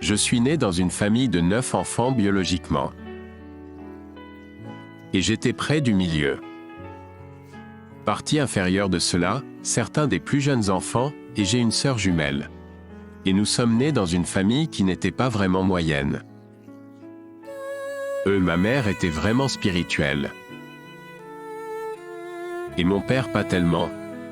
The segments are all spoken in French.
Je suis né dans une famille de 9 enfants biologiquement. Et j'étais près du milieu. Partie inférieure de cela, certains des plus jeunes enfants, et j'ai une sœur jumelle. Et nous sommes nés dans une famille qui n'était pas vraiment moyenne. Ma mère était vraiment spirituelle. Et mon père pas tellement,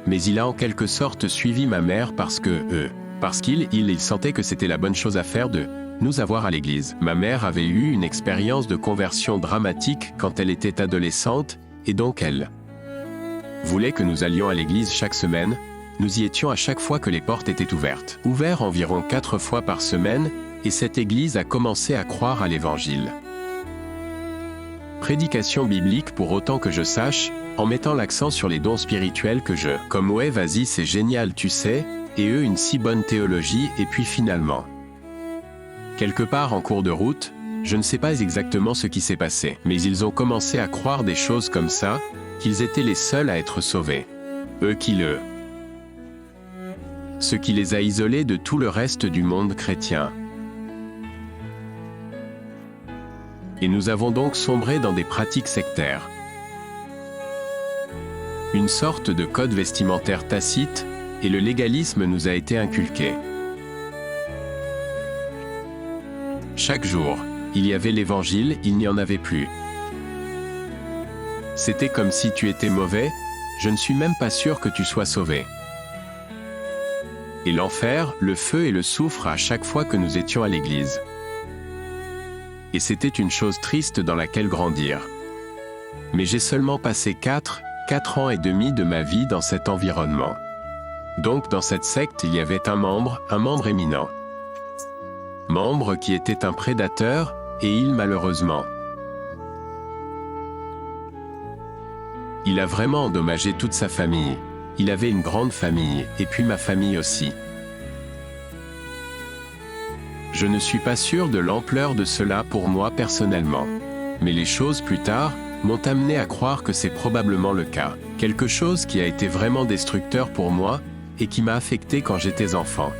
mais il a en quelque sorte suivi ma mère parce qu'il sentait que c'était la bonne chose à faire de nous avoir à l'église. Ma mère avait eu une expérience de conversion dramatique quand elle était adolescente, et donc elle voulait que nous allions à l'église chaque semaine. Nous y étions à chaque fois que les portes étaient ouvertes. Ouvert environ 4 fois par semaine, et cette église a commencé à croire à l'évangile. Prédication biblique pour autant que je sache, en mettant l'accent sur les dons spirituels comme ouais vas-y c'est génial tu sais, et eux une si bonne théologie et puis finalement. Quelque part en cours de route, je ne sais pas exactement ce qui s'est passé, mais ils ont commencé à croire des choses comme ça, qu'ils étaient les seuls à être sauvés. Ce qui les a isolés de tout le reste du monde chrétien. Et nous avons donc sombré dans des pratiques sectaires. Une sorte de code vestimentaire tacite, et le légalisme nous a été inculqué. Chaque jour, il y avait l'évangile, il n'y en avait plus. C'était comme si tu étais mauvais, je ne suis même pas sûr que tu sois sauvé. Et l'enfer, le feu et le soufre à chaque fois que nous étions à l'église. Et c'était une chose triste dans laquelle grandir. Mais j'ai seulement passé 4 ans et demi de ma vie dans cet environnement. Donc dans cette secte il y avait un membre éminent. Membre qui était un prédateur, et malheureusement. Il a vraiment endommagé toute sa famille. Il avait une grande famille, et puis ma famille aussi. Je ne suis pas sûr de l'ampleur de cela pour moi personnellement. Mais les choses plus tard m'ont amené à croire que c'est probablement le cas. Quelque chose qui a été vraiment destructeur pour moi et qui m'a affecté quand j'étais enfant.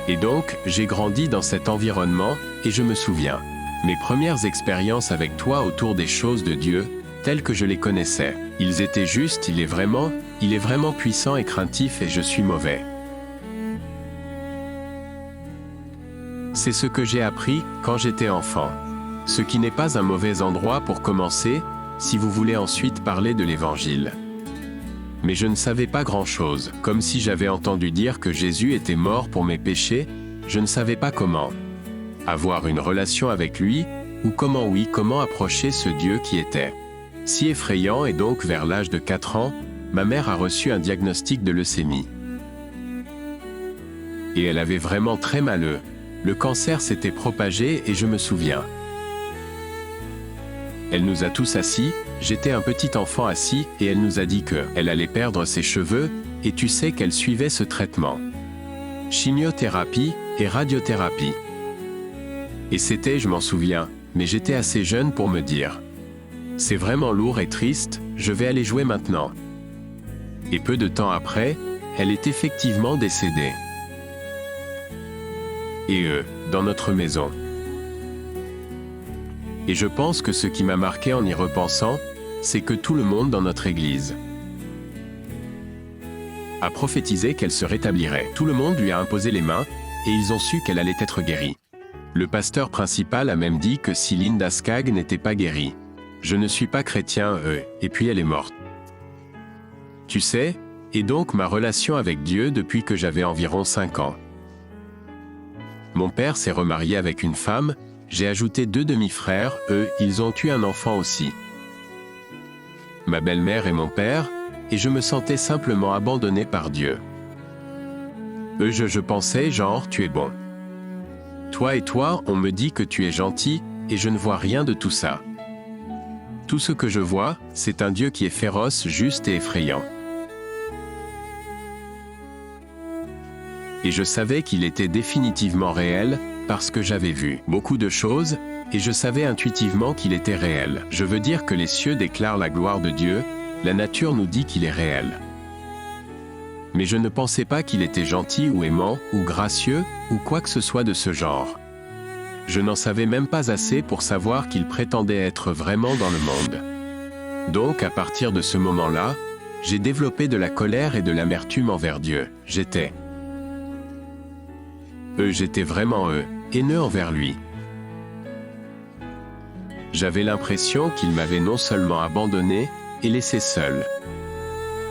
Et donc, j'ai grandi dans cet environnement et je me souviens. Mes premières expériences avec toi autour des choses de Dieu, telles que je les connaissais. Ils étaient justes, il est vraiment puissant et craintif et je suis mauvais. C'est ce que j'ai appris quand j'étais enfant. Ce qui n'est pas un mauvais endroit pour commencer, si vous voulez ensuite parler de l'Évangile. Mais je ne savais pas grand-chose, comme si j'avais entendu dire que Jésus était mort pour mes péchés, je ne savais pas comment avoir une relation avec lui, ou comment approcher ce Dieu qui était si effrayant et donc vers l'âge de 4 ans, ma mère a reçu un diagnostic de leucémie. Et elle avait vraiment très mal. Le cancer s'était propagé et je me souviens. Elle nous a tous assis, j'étais un petit enfant assis et elle nous a dit qu'elle allait perdre ses cheveux et tu sais qu'elle suivait ce traitement. Chimiothérapie et radiothérapie. Et c'était, je m'en souviens, mais j'étais assez jeune pour me dire. C'est vraiment lourd et triste, je vais aller jouer maintenant. Et peu de temps après, elle est effectivement décédée. Et dans notre maison. Et je pense que ce qui m'a marqué en y repensant, c'est que tout le monde dans notre église a prophétisé qu'elle se rétablirait. Tout le monde lui a imposé les mains, et ils ont su qu'elle allait être guérie. Le pasteur principal a même dit que si Linda Skaggs n'était pas guérie, je ne suis pas chrétien, et puis elle est morte. Tu sais, et donc ma relation avec Dieu depuis que j'avais environ 5 ans. Mon père s'est remarié avec une femme, j'ai ajouté 2 demi-frères, ils ont eu un enfant aussi. Ma belle-mère et mon père, et je me sentais simplement abandonné par Dieu. Je pensais genre, tu es bon. Toi et toi, on me dit que tu es gentil, et je ne vois rien de tout ça. Tout ce que je vois, c'est un Dieu qui est féroce, juste et effrayant. Et je savais qu'il était définitivement réel, parce que j'avais vu beaucoup de choses, et je savais intuitivement qu'il était réel. Je veux dire que les cieux déclarent la gloire de Dieu, la nature nous dit qu'il est réel. Mais je ne pensais pas qu'il était gentil ou aimant, ou gracieux, ou quoi que ce soit de ce genre. Je n'en savais même pas assez pour savoir qu'il prétendait être vraiment dans le monde. Donc, à partir de ce moment-là, j'ai développé de la colère et de l'amertume envers Dieu. J'étais vraiment haineux envers lui. J'avais l'impression qu'il m'avait non seulement abandonné et laissé seul,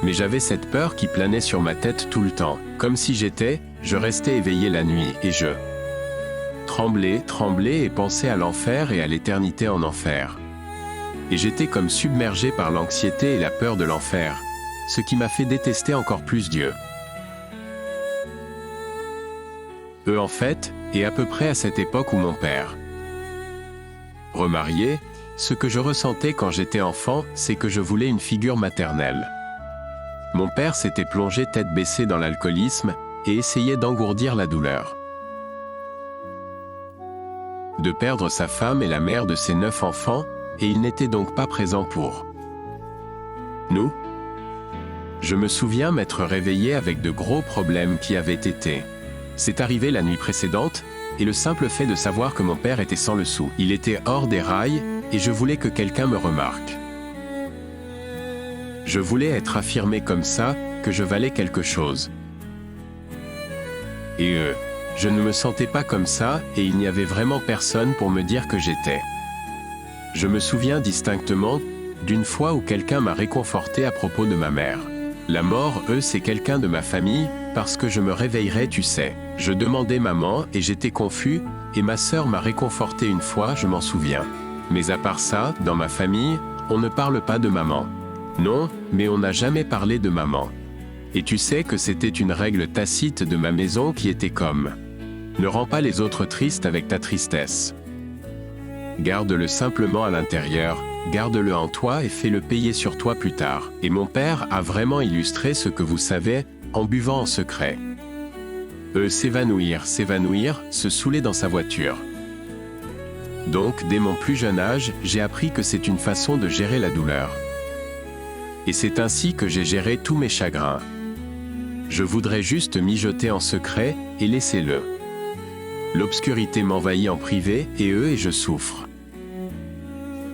mais j'avais cette peur qui planait sur ma tête tout le temps, comme si je restais éveillé la nuit, et je tremblais et pensais à l'enfer et à l'éternité en enfer. Et j'étais comme submergé par l'anxiété et la peur de l'enfer, ce qui m'a fait détester encore plus Dieu. En fait, et à peu près à cette époque où mon père remarié, ce que je ressentais quand j'étais enfant, c'est que je voulais une figure maternelle. Mon père s'était plongé tête baissée dans l'alcoolisme et essayait d'engourdir la douleur de perdre sa femme et la mère de ses 9 enfants, et il n'était donc pas présent pour nous. Je me souviens m'être réveillé avec de gros problèmes qui avaient été. C'est arrivé la nuit précédente, et le simple fait de savoir que mon père était sans le sou. Il était hors des rails, et je voulais que quelqu'un me remarque. Je voulais être affirmé comme ça, que je valais quelque chose. Et je ne me sentais pas comme ça, et il n'y avait vraiment personne pour me dire que j'étais. Je me souviens distinctement d'une fois où quelqu'un m'a réconforté à propos de ma mère. La mort, c'est quelqu'un de ma famille, parce que je me réveillerais, tu sais. Je demandais maman, et j'étais confus, et ma sœur m'a réconforté une fois, je m'en souviens. Mais à part ça, dans ma famille, on ne parle pas de maman. Non, mais on n'a jamais parlé de maman. Et tu sais que c'était une règle tacite de ma maison qui était comme: ne rends pas les autres tristes avec ta tristesse. Garde-le simplement à l'intérieur, garde-le en toi et fais-le payer sur toi plus tard. Et mon père a vraiment illustré ce que vous savez, en buvant en secret. S'évanouir, se saouler dans sa voiture. Donc, dès mon plus jeune âge, j'ai appris que c'est une façon de gérer la douleur. Et c'est ainsi que j'ai géré tous mes chagrins. Je voudrais juste mijoter en secret, et laisser-le. L'obscurité m'envahit en privé, et je souffre.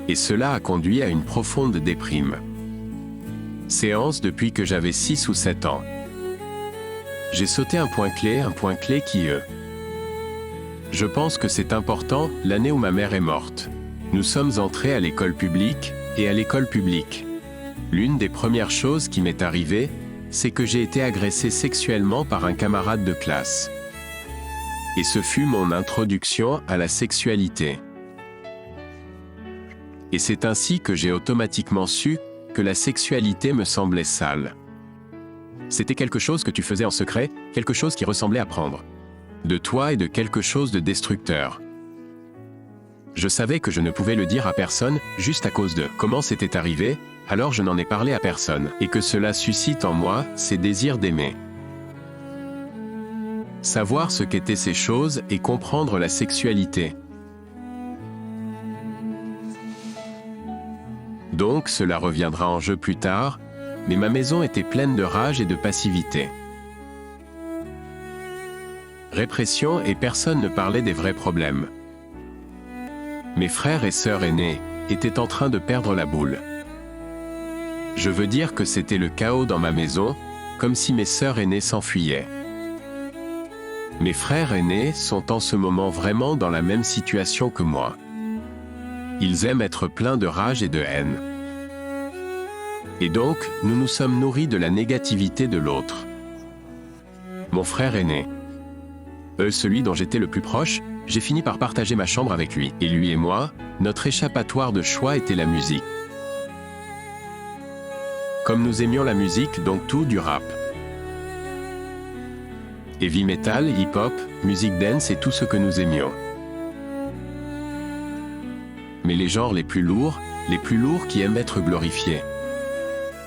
Et cela a conduit à une profonde déprime. Séance depuis que j'avais 6 ou 7 ans. J'ai sauté un point clé qui je pense que c'est important, l'année où ma mère est morte. Nous sommes entrés à l'école publique, et à l'école publique. L'une des premières choses qui m'est arrivée, c'est que j'ai été agressé sexuellement par un camarade de classe. Et ce fut mon introduction à la sexualité. Et c'est ainsi que j'ai automatiquement su que la sexualité me semblait sale. C'était quelque chose que tu faisais en secret, quelque chose qui ressemblait à prendre de toi et de quelque chose de destructeur. Je savais que je ne pouvais le dire à personne, juste à cause de comment c'était arrivé, alors je n'en ai parlé à personne, et que cela suscite en moi ces désirs d'aimer. Savoir ce qu'étaient ces choses et comprendre la sexualité. Donc cela reviendra en jeu plus tard, mais ma maison était pleine de rage et de passivité. Répression et personne ne parlait des vrais problèmes. Mes frères et sœurs aînés étaient en train de perdre la boule. Je veux dire que c'était le chaos dans ma maison, comme si mes sœurs aînées s'enfuyaient. Mes frères aînés sont en ce moment vraiment dans la même situation que moi. Ils aiment être pleins de rage et de haine. Et donc, nous nous sommes nourris de la négativité de l'autre. Mon frère aîné, celui dont j'étais le plus proche, j'ai fini par partager ma chambre avec lui. Et lui et moi, notre échappatoire de choix était la musique. Comme nous aimions la musique, donc tout du rap. Heavy metal, hip-hop, musique dance et tout ce que nous aimions. Mais les genres les plus lourds qui aiment être glorifiés.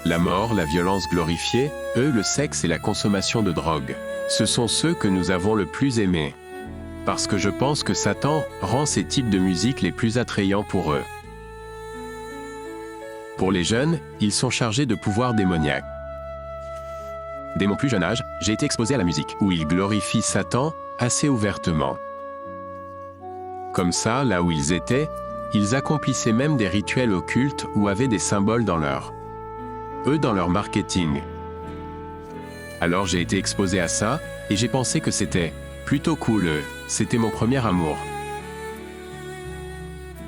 La mort, la violence glorifiée, le sexe et la consommation de drogue. Ce sont ceux que nous avons le plus aimés. Parce que je pense que Satan rend ces types de musique les plus attrayants pour eux. Pour les jeunes, ils sont chargés de pouvoirs démoniaques. Dès mon plus jeune âge, j'ai été exposé à la musique, où ils glorifient Satan assez ouvertement. Comme ça, là où ils accomplissaient même des rituels occultes ou avaient des symboles dans dans leur marketing. Alors j'ai été exposé à ça, et j'ai pensé que c'était plutôt cool, c'était mon premier amour.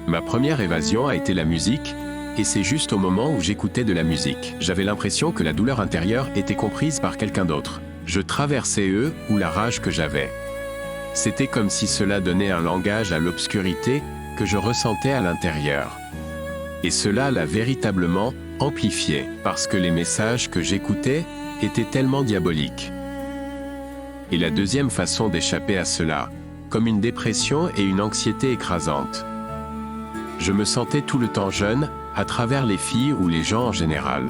Ma première évasion a été la musique, et c'est juste au moment où j'écoutais de la musique. J'avais l'impression que la douleur intérieure était comprise par quelqu'un d'autre. Je traversais eux ou la rage que j'avais. C'était comme si cela donnait un langage à l'obscurité que je ressentais à l'intérieur. Et cela l'a véritablement amplifié, parce que les messages que j'écoutais étaient tellement diaboliques. Et la deuxième façon d'échapper à cela, comme une dépression et une anxiété écrasante. Je me sentais tout le temps jeune, à travers les filles ou les gens en général.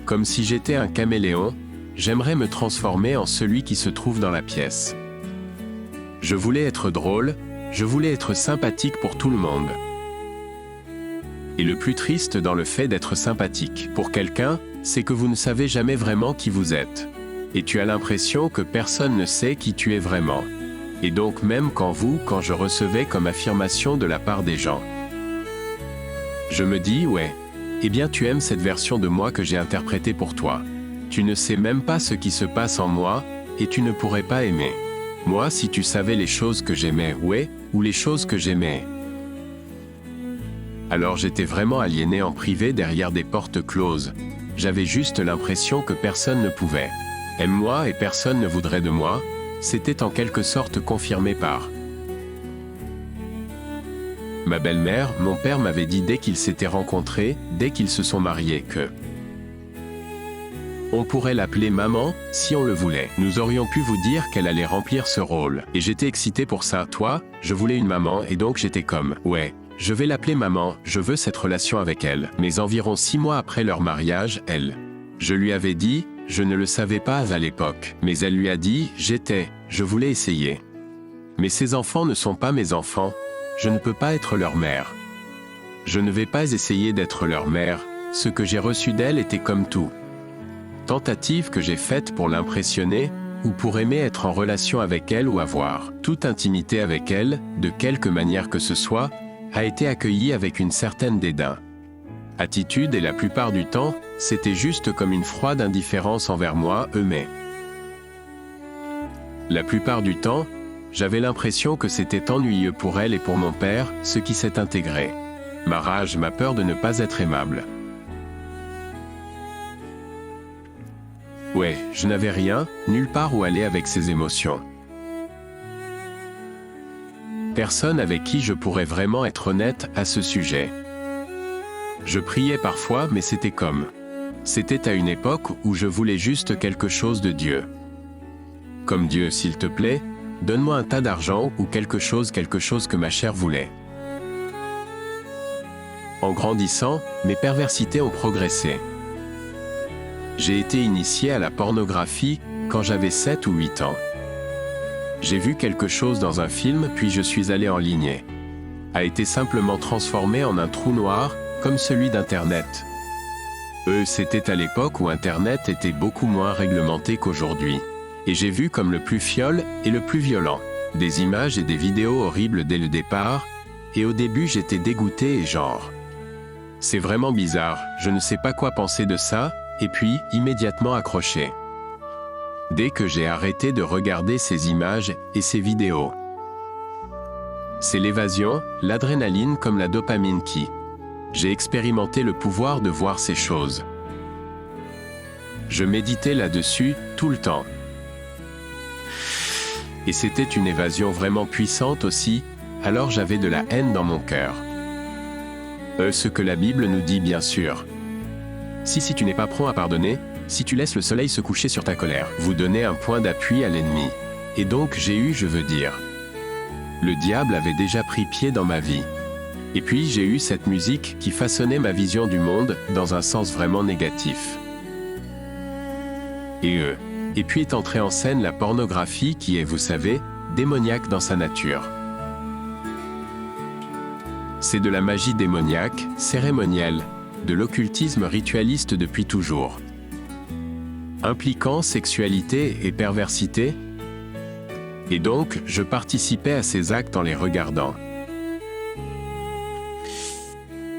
Comme si j'étais un caméléon, j'aimerais me transformer en celui qui se trouve dans la pièce. Je voulais être drôle, je voulais être sympathique pour tout le monde. Et le plus triste dans le fait d'être sympathique pour quelqu'un, c'est que vous ne savez jamais vraiment qui vous êtes. Et tu as l'impression que personne ne sait qui tu es vraiment. Et donc même quand je recevais comme affirmation de la part des gens. Je me dis, ouais, eh bien tu aimes cette version de moi que j'ai interprétée pour toi. Tu ne sais même pas ce qui se passe en moi, et tu ne pourrais pas aimer. Moi, si tu savais les choses que j'aimais, ouais, ou les choses que j'aimais. Alors j'étais vraiment aliéné en privé derrière des portes closes. J'avais juste l'impression que personne ne pouvait. Aime-moi et personne ne voudrait de moi. C'était en quelque sorte confirmé par ma belle-mère. Mon père m'avait dit dès qu'ils s'étaient rencontrés, dès qu'ils se sont mariés, que on pourrait l'appeler maman, si on le voulait. Nous aurions pu vous dire qu'elle allait remplir ce rôle. Et j'étais excité pour ça. Toi, je voulais une maman et donc j'étais comme, ouais, je vais l'appeler maman, je veux cette relation avec elle. Mais environ 6 mois après leur mariage, je lui avais dit, je ne le savais pas à l'époque, mais elle lui a dit, je voulais essayer. Mais ces enfants ne sont pas mes enfants, je ne peux pas être leur mère. Je ne vais pas essayer d'être leur mère, ce que j'ai reçu d'elle était comme tout. Tentative que j'ai faite pour l'impressionner, ou pour aimer être en relation avec elle ou avoir toute intimité avec elle, de quelque manière que ce soit, a été accueillie avec une certaine dédain. Attitude et la plupart du temps, c'était juste comme une froide indifférence envers moi, mais la plupart du temps, j'avais l'impression que c'était ennuyeux pour elle et pour mon père, ce qui s'est intégré. Ma rage, ma peur de ne pas être aimable. Ouais, je n'avais rien, nulle part où aller avec ces émotions. Personne avec qui je pourrais vraiment être honnête à ce sujet. Je priais parfois, mais c'était c'était à une époque où je voulais juste quelque chose de Dieu. Comme Dieu, s'il te plaît, donne-moi un tas d'argent ou quelque chose que ma chair voulait. En grandissant, mes perversités ont progressé. J'ai été initié à la pornographie quand j'avais 7 ou 8 ans. J'ai vu quelque chose dans un film, puis je suis allé en ligne. A été simplement transformé en un trou noir, comme celui d'Internet. C'était à l'époque où Internet était beaucoup moins réglementé qu'aujourd'hui. Et j'ai vu comme le plus fiole et le plus violent. Des images et des vidéos horribles dès le départ, et au début j'étais dégoûté et genre. C'est vraiment bizarre, je ne sais pas quoi penser de ça, et puis, immédiatement accroché. Dès que j'ai arrêté de regarder ces images et ces vidéos. C'est l'évasion, l'adrénaline comme la dopamine qui. J'ai expérimenté le pouvoir de voir ces choses. Je méditais là-dessus, tout le temps. Et c'était une évasion vraiment puissante aussi, alors j'avais de la haine dans mon cœur. Ce que la Bible nous dit bien sûr. Si tu n'es pas prompt à pardonner, si tu laisses le soleil se coucher sur ta colère, vous donnez un point d'appui à l'ennemi. Et donc je veux dire. Le diable avait déjà pris pied dans ma vie. Et puis j'ai eu cette musique qui façonnait ma vision du monde dans un sens vraiment négatif. Et puis est entrée en scène la pornographie qui est, vous savez, démoniaque dans sa nature. C'est de la magie démoniaque, cérémonielle, de l'occultisme ritualiste depuis toujours. Impliquant sexualité et perversité. Et donc, je participais à ces actes en les regardant.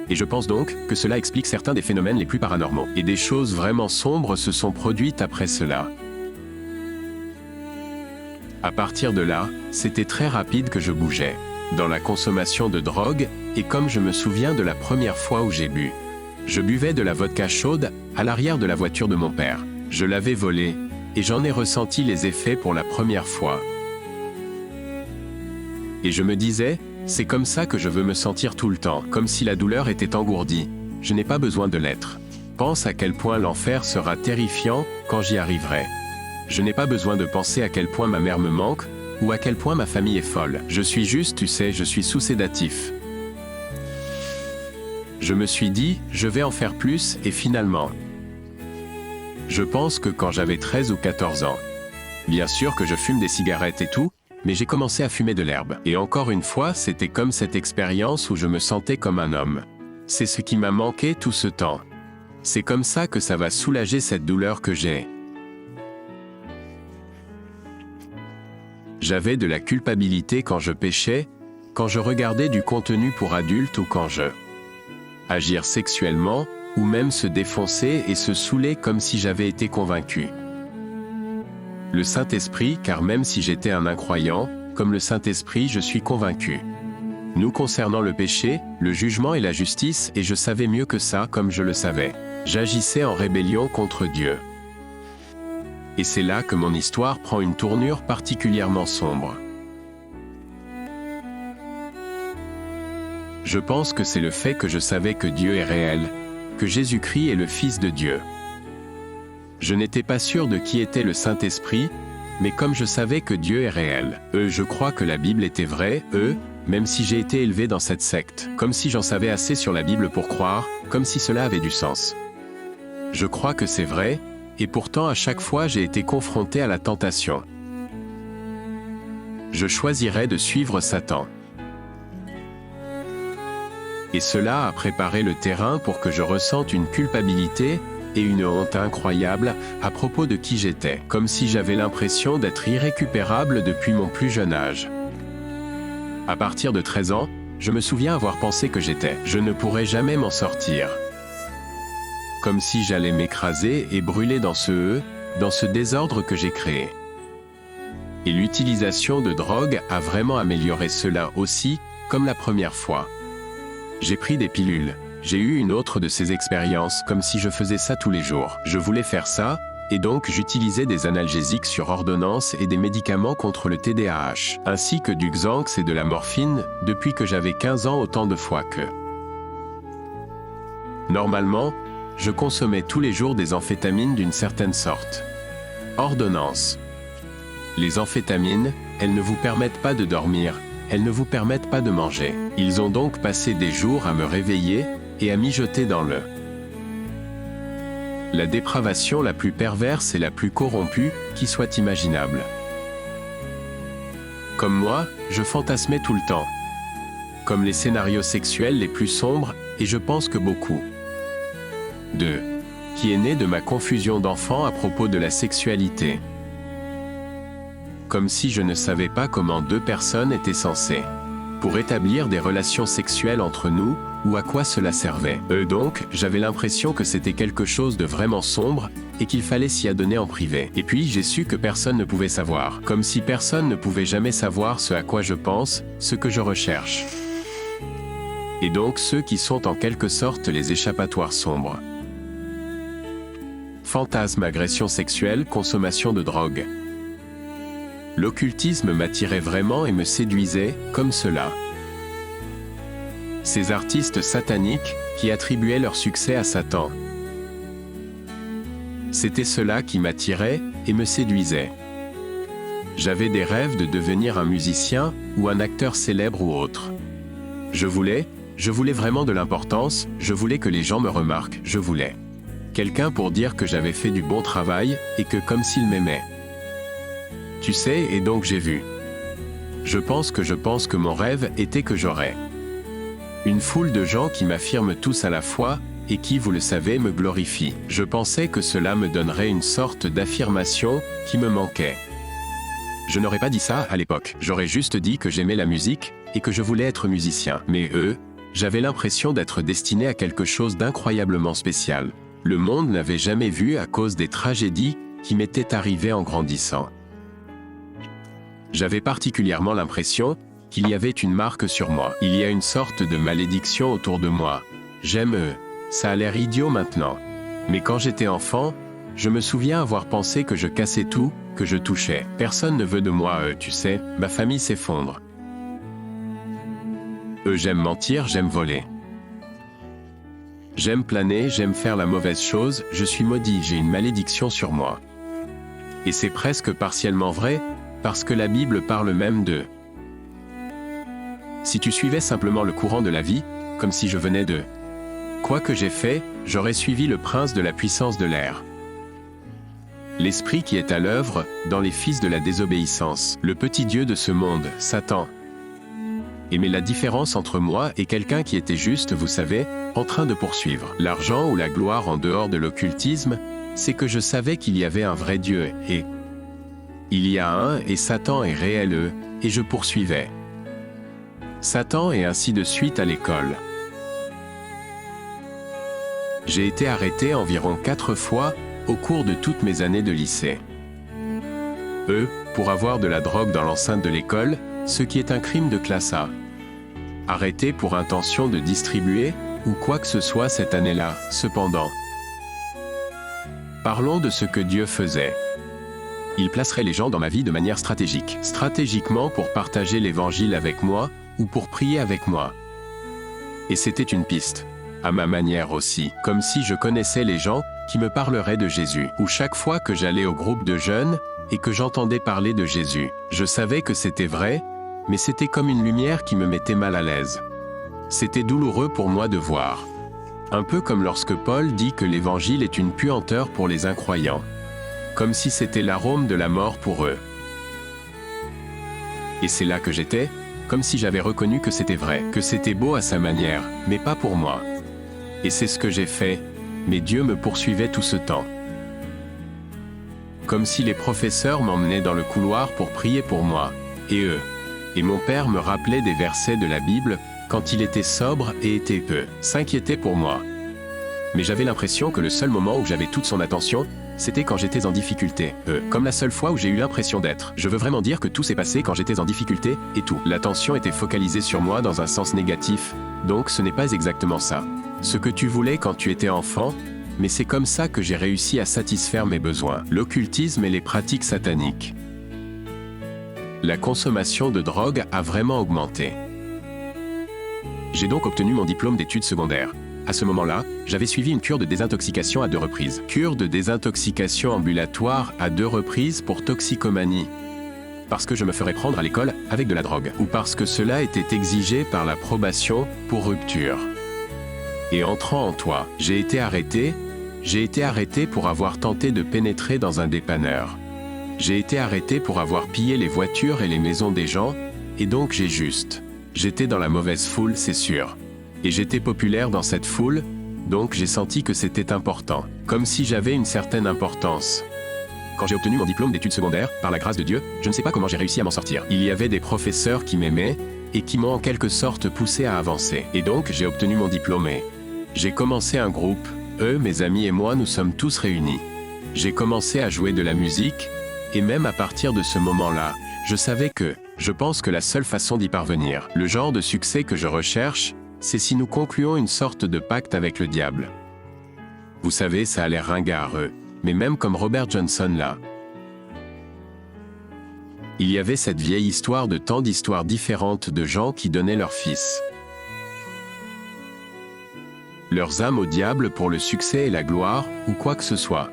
Et je pense donc que cela explique certains des phénomènes les plus paranormaux. Et des choses vraiment sombres se sont produites après cela. À partir de là, c'était très rapide que je bougeais. Dans la consommation de drogue, et comme je me souviens de la première fois où j'ai bu. Je buvais de la vodka chaude à l'arrière de la voiture de mon père. Je l'avais volée, et j'en ai ressenti les effets pour la première fois. Et je me disais, c'est comme ça que je veux me sentir tout le temps, comme si la douleur était engourdie. Je n'ai pas besoin de l'être. Pense à quel point l'enfer sera terrifiant quand j'y arriverai. Je n'ai pas besoin de penser à quel point ma mère me manque, ou à quel point ma famille est folle. Je suis juste, tu sais, je suis sous sédatif. Je me suis dit, je vais en faire plus, et finalement. Je pense que quand j'avais 13 ou 14 ans. Bien sûr que je fume des cigarettes et tout, mais j'ai commencé à fumer de l'herbe. Et encore une fois, c'était comme cette expérience où je me sentais comme un homme. C'est ce qui m'a manqué tout ce temps. C'est comme ça que ça va soulager cette douleur que j'ai. J'avais de la culpabilité quand je péchais, quand je regardais du contenu pour adultes ou quand je agir sexuellement, ou même se défoncer et se saouler comme si j'avais été convaincu. Le Saint-Esprit, car même si j'étais un incroyant, comme le Saint-Esprit je suis convaincu. Nous concernant le péché, le jugement et la justice, et je savais mieux que ça comme je le savais. J'agissais en rébellion contre Dieu. Et c'est là que mon histoire prend une tournure particulièrement sombre. Je pense que c'est le fait que je savais que Dieu est réel, que Jésus-Christ est le Fils de Dieu. Je n'étais pas sûr de qui était le Saint-Esprit, mais comme je savais que Dieu est réel, je crois que la Bible était vraie, même si j'ai été élevé dans cette secte, comme si j'en savais assez sur la Bible pour croire, comme si cela avait du sens. Je crois que c'est vrai, et pourtant à chaque fois j'ai été confronté à la tentation. Je choisirais de suivre Satan. Et cela a préparé le terrain pour que je ressente une culpabilité et une honte incroyable à propos de qui j'étais, comme si j'avais l'impression d'être irrécupérable depuis mon plus jeune âge. À partir de 13 ans, je me souviens avoir pensé que je ne pourrais jamais m'en sortir. Comme si j'allais m'écraser et brûler dans ce désordre que j'ai créé. Et l'utilisation de drogue a vraiment amélioré cela aussi, comme la première fois. J'ai pris des pilules. J'ai eu une autre de ces expériences, comme si je faisais ça tous les jours. Je voulais faire ça, et donc j'utilisais des analgésiques sur ordonnance et des médicaments contre le TDAH, ainsi que du Xanax et de la morphine, depuis que j'avais 15 ans autant de fois que. Normalement, je consommais tous les jours des amphétamines d'une certaine sorte. Ordonnance. Les amphétamines, elles ne vous permettent pas de dormir, elles ne vous permettent pas de manger. Ils ont donc passé des jours à me réveiller et à mijoter dans la dépravation la plus perverse et la plus corrompue qui soit imaginable. Comme moi, je fantasmais tout le temps. Comme les scénarios sexuels les plus sombres, et je pense que beaucoup qui est né de ma confusion d'enfant à propos de la sexualité. Comme si je ne savais pas comment deux personnes étaient censées pour établir des relations sexuelles entre nous, ou à quoi cela servait. Donc, j'avais l'impression que c'était quelque chose de vraiment sombre, et qu'il fallait s'y adonner en privé. Et puis j'ai su que personne ne pouvait savoir, comme si personne ne pouvait jamais savoir ce à quoi je pense, ce que je recherche. Et donc ceux qui sont en quelque sorte les échappatoires sombres. Fantasme, agression sexuelle, consommation de drogue. L'occultisme m'attirait vraiment et me séduisait, comme cela. Ces artistes sataniques, qui attribuaient leur succès à Satan. C'était cela qui m'attirait et me séduisait. J'avais des rêves de devenir un musicien, ou un acteur célèbre ou autre. Je voulais vraiment de l'importance, je voulais que les gens me remarquent, je voulais quelqu'un pour dire que j'avais fait du bon travail, et que comme s'ils m'aimaient. Tu sais, et donc j'ai vu. Je pense que mon rêve était que j'aurais une foule de gens qui m'affirment tous à la fois, et qui, vous le savez, me glorifient. Je pensais que cela me donnerait une sorte d'affirmation qui me manquait. Je n'aurais pas dit ça à l'époque. J'aurais juste dit que j'aimais la musique et que je voulais être musicien. Mais j'avais l'impression d'être destiné à quelque chose d'incroyablement spécial. Le monde n'avait jamais vu à cause des tragédies qui m'étaient arrivées en grandissant. J'avais particulièrement l'impression qu'il y avait une marque sur moi. Il y a une sorte de malédiction autour de moi. J'aime ça a l'air idiot maintenant. Mais quand j'étais enfant, je me souviens avoir pensé que je cassais tout, que je touchais. Personne ne veut de moi, tu sais, ma famille s'effondre. J'aime mentir, j'aime voler. J'aime planer, j'aime faire la mauvaise chose, je suis maudit, j'ai une malédiction sur moi. Et c'est presque partiellement vrai, parce que la Bible parle même de... Si tu suivais simplement le courant de la vie, comme si je venais de... Quoi que j'ai fait, j'aurais suivi le prince de la puissance de l'air. L'esprit qui est à l'œuvre, dans les fils de la désobéissance, le petit dieu de ce monde, Satan. Mais la différence entre moi et quelqu'un qui était juste, vous savez, en train de poursuivre l'argent ou la gloire en dehors de l'occultisme, c'est que je savais qu'il y avait un vrai Dieu, et il y a un, et Satan est réel, et je poursuivais Satan et ainsi de suite à l'école. J'ai été arrêté environ 4 fois au cours de toutes mes années de lycée. Pour avoir de la drogue dans l'enceinte de l'école, ce qui est un crime de classe A. Arrêté pour intention de distribuer, ou quoi que ce soit cette année-là, cependant. Parlons de ce que Dieu faisait. Il placerait les gens dans ma vie de manière stratégique. Stratégiquement pour partager l'évangile avec moi, ou pour prier avec moi. Et c'était une piste. À ma manière aussi, comme si je connaissais les gens qui me parleraient de Jésus. Ou chaque fois que j'allais au groupe de jeunes, et que j'entendais parler de Jésus, je savais que c'était vrai, mais c'était comme une lumière qui me mettait mal à l'aise. C'était douloureux pour moi de voir. Un peu comme lorsque Paul dit que l'évangile est une puanteur pour les incroyants. Comme si c'était l'arôme de la mort pour eux. Et c'est là que j'étais, comme si j'avais reconnu que c'était vrai, que c'était beau à sa manière, mais pas pour moi. Et c'est ce que j'ai fait, mais Dieu me poursuivait tout ce temps. Comme si les professeurs m'emmenaient dans le couloir pour prier pour moi, et mon père me rappelait des versets de la Bible, quand il était sobre et s'inquiétait pour moi. Mais j'avais l'impression que le seul moment où j'avais toute son attention, c'était quand j'étais en difficulté. Comme la seule fois où j'ai eu l'impression d'être. Je veux vraiment dire que tout s'est passé quand j'étais en difficulté, et tout. L'attention était focalisée sur moi dans un sens négatif, donc ce n'est pas exactement ça. Ce que tu voulais quand tu étais enfant, mais c'est comme ça que j'ai réussi à satisfaire mes besoins. L'occultisme et les pratiques sataniques. La consommation de drogue a vraiment augmenté. J'ai donc obtenu mon diplôme d'études secondaires. À ce moment-là, j'avais suivi une cure de désintoxication à 2 reprises. Cure de désintoxication ambulatoire à 2 reprises pour toxicomanie. Parce que je me ferais prendre à l'école avec de la drogue. Ou parce que cela était exigé par la probation pour rupture. Et entrant en toi, j'ai été arrêté pour avoir tenté de pénétrer dans un dépanneur. J'ai été arrêté pour avoir pillé les voitures et les maisons des gens, et donc j'étais dans la mauvaise foule, c'est sûr. Et j'étais populaire dans cette foule, donc j'ai senti que c'était important. Comme si j'avais une certaine importance. Quand j'ai obtenu mon diplôme d'études secondaires, par la grâce de Dieu, je ne sais pas comment j'ai réussi à m'en sortir. Il y avait des professeurs qui m'aimaient, et qui m'ont en quelque sorte poussé à avancer. Et donc j'ai obtenu mon diplôme et j'ai commencé un groupe. Mes amis et moi, nous sommes tous réunis. J'ai commencé à jouer de la musique, et même à partir de ce moment-là, je pense que la seule façon d'y parvenir, le genre de succès que je recherche, c'est si nous concluons une sorte de pacte avec le diable. Vous savez, ça a l'air ringard, mais même comme Robert Johnson là. Il y avait cette vieille histoire de tant d'histoires différentes de gens qui donnaient leurs fils. Leurs âmes au diable pour le succès et la gloire, ou quoi que ce soit.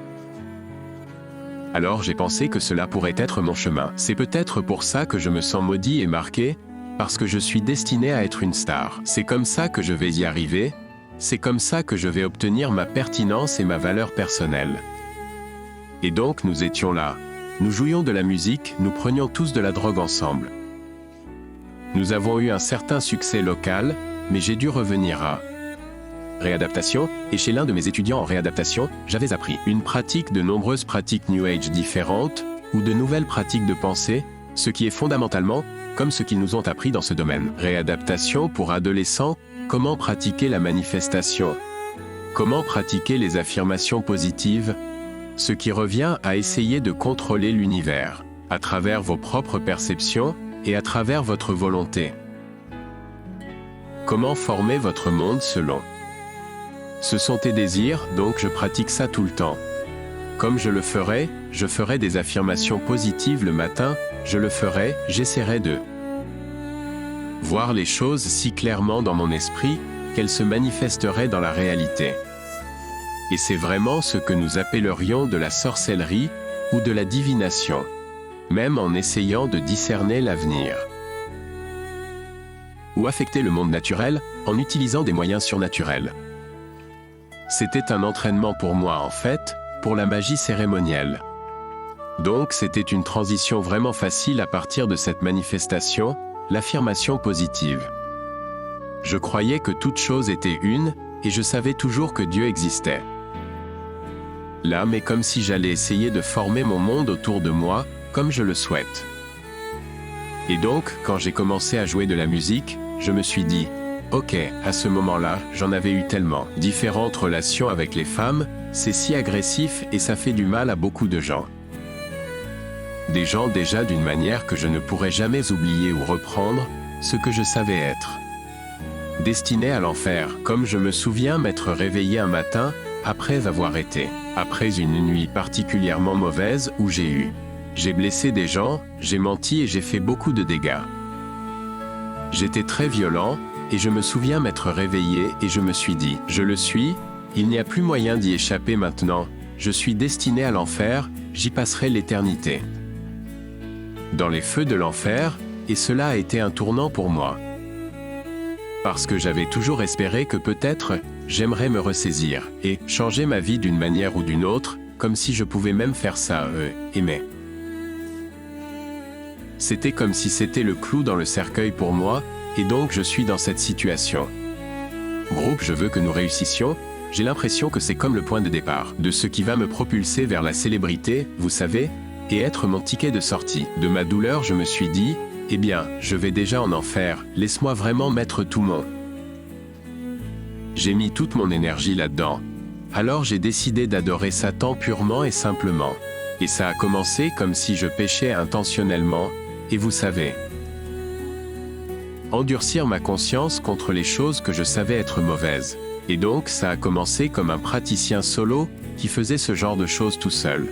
Alors j'ai pensé que cela pourrait être mon chemin. C'est peut-être pour ça que je me sens maudit et marqué, parce que je suis destiné à être une star. C'est comme ça que je vais y arriver, c'est comme ça que je vais obtenir ma pertinence et ma valeur personnelle. Et donc nous étions là. Nous jouions de la musique, nous prenions tous de la drogue ensemble. Nous avons eu un certain succès local, mais j'ai dû revenir à réadaptation, et chez l'un de mes étudiants en réadaptation, j'avais appris une pratique de nombreuses pratiques New Age différentes, ou de nouvelles pratiques de pensée, Ce qui est fondamentalement comme ce qu'ils nous ont appris dans ce domaine. Réadaptation pour adolescents, comment pratiquer la manifestation? Comment pratiquer les affirmations positives? Ce qui revient à essayer de contrôler l'univers, à travers vos propres perceptions et à travers votre volonté. Comment former votre monde selon? Ce sont tes désirs, donc je pratique ça tout le temps. Comme je ferai des affirmations positives le matin, j'essaierai de voir les choses si clairement dans mon esprit qu'elles se manifesteraient dans la réalité. Et c'est vraiment ce que nous appellerions de la sorcellerie ou de la divination, même en essayant de discerner l'avenir. Ou affecter le monde naturel en utilisant des moyens surnaturels. C'était un entraînement pour moi en fait, pour la magie cérémonielle. Donc c'était une transition vraiment facile à partir de cette manifestation, l'affirmation positive. Je croyais que toute chose était une, et je savais toujours que Dieu existait. Là, mais comme si j'allais essayer de former mon monde autour de moi, comme je le souhaite. Et donc, quand j'ai commencé à jouer de la musique, je me suis dit, ok, à ce moment-là, j'en avais eu tellement. Différentes relations avec les femmes, c'est si agressif et ça fait du mal à beaucoup de gens. Des gens déjà d'une manière que je ne pourrais jamais oublier ou reprendre, ce que je savais être. Destiné à l'enfer, comme je me souviens m'être réveillé un matin, après une nuit particulièrement mauvaise où j'ai blessé des gens, j'ai menti et j'ai fait beaucoup de dégâts. J'étais très violent, et je me souviens m'être réveillé et je me suis dit, je le suis, il n'y a plus moyen d'y échapper maintenant, je suis destiné à l'enfer, j'y passerai l'éternité. Dans les feux de l'enfer, et cela a été un tournant pour moi. Parce que j'avais toujours espéré que peut-être, j'aimerais me ressaisir, et changer ma vie d'une manière ou d'une autre, comme si je pouvais même faire ça, aimer. C'était comme si c'était le clou dans le cercueil pour moi, et donc je suis dans cette situation. Groupe, je veux que nous réussissions, j'ai l'impression que c'est comme le point de départ, de ce qui va me propulser vers la célébrité, vous savez, et être mon ticket de sortie. De ma douleur, je me suis dit, eh bien, je vais déjà en enfer, laisse-moi vraiment mettre tout mon... J'ai mis toute mon énergie là-dedans. Alors j'ai décidé d'adorer Satan purement et simplement. Et ça a commencé comme si je péchais intentionnellement, et vous savez... endurcir ma conscience contre les choses que je savais être mauvaises. Et donc ça a commencé comme un praticien solo qui faisait ce genre de choses tout seul.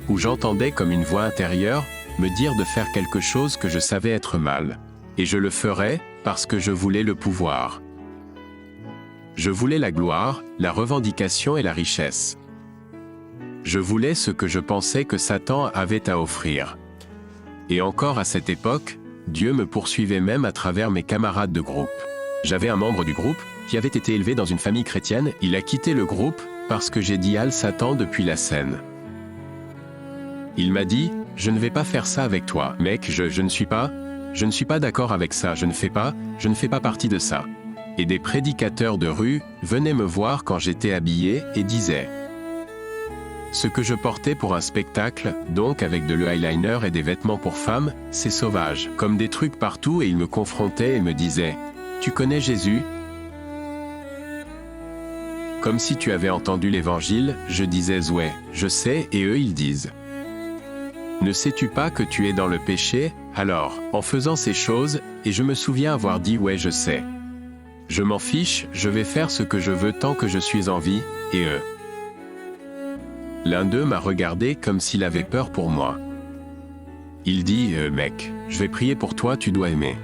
Où j'entendais comme une voix intérieure me dire de faire quelque chose que je savais être mal. Et je le ferais parce que je voulais le pouvoir. Je voulais la gloire, la revendication et la richesse. Je voulais ce que je pensais que Satan avait à offrir. Et encore à cette époque, Dieu me poursuivait même à travers mes camarades de groupe. J'avais un membre du groupe qui avait été élevé dans une famille chrétienne, il a quitté le groupe parce que j'ai dit Al Satan depuis la scène. Il m'a dit, je ne vais pas faire ça avec toi, mec, je ne suis pas d'accord avec ça, je ne fais pas partie de ça. Et des prédicateurs de rue venaient me voir quand j'étais habillé et disaient ce que je portais pour un spectacle, donc avec de l'eyeliner et des vêtements pour femmes, c'est sauvage, comme des trucs partout et ils me confrontaient et me disaient « Tu connais Jésus ?» Comme si tu avais entendu l'évangile, je disais « Ouais, je sais » et eux ils disent « Ne sais-tu pas que tu es dans le péché ?» Alors, en faisant ces choses, et je me souviens avoir dit « Ouais, je sais. Je m'en fiche, je vais faire ce que je veux tant que je suis en vie, et eux. » L'un d'eux m'a regardé comme s'il avait peur pour moi. Il dit « Mec, je vais prier pour toi, tu dois aimer.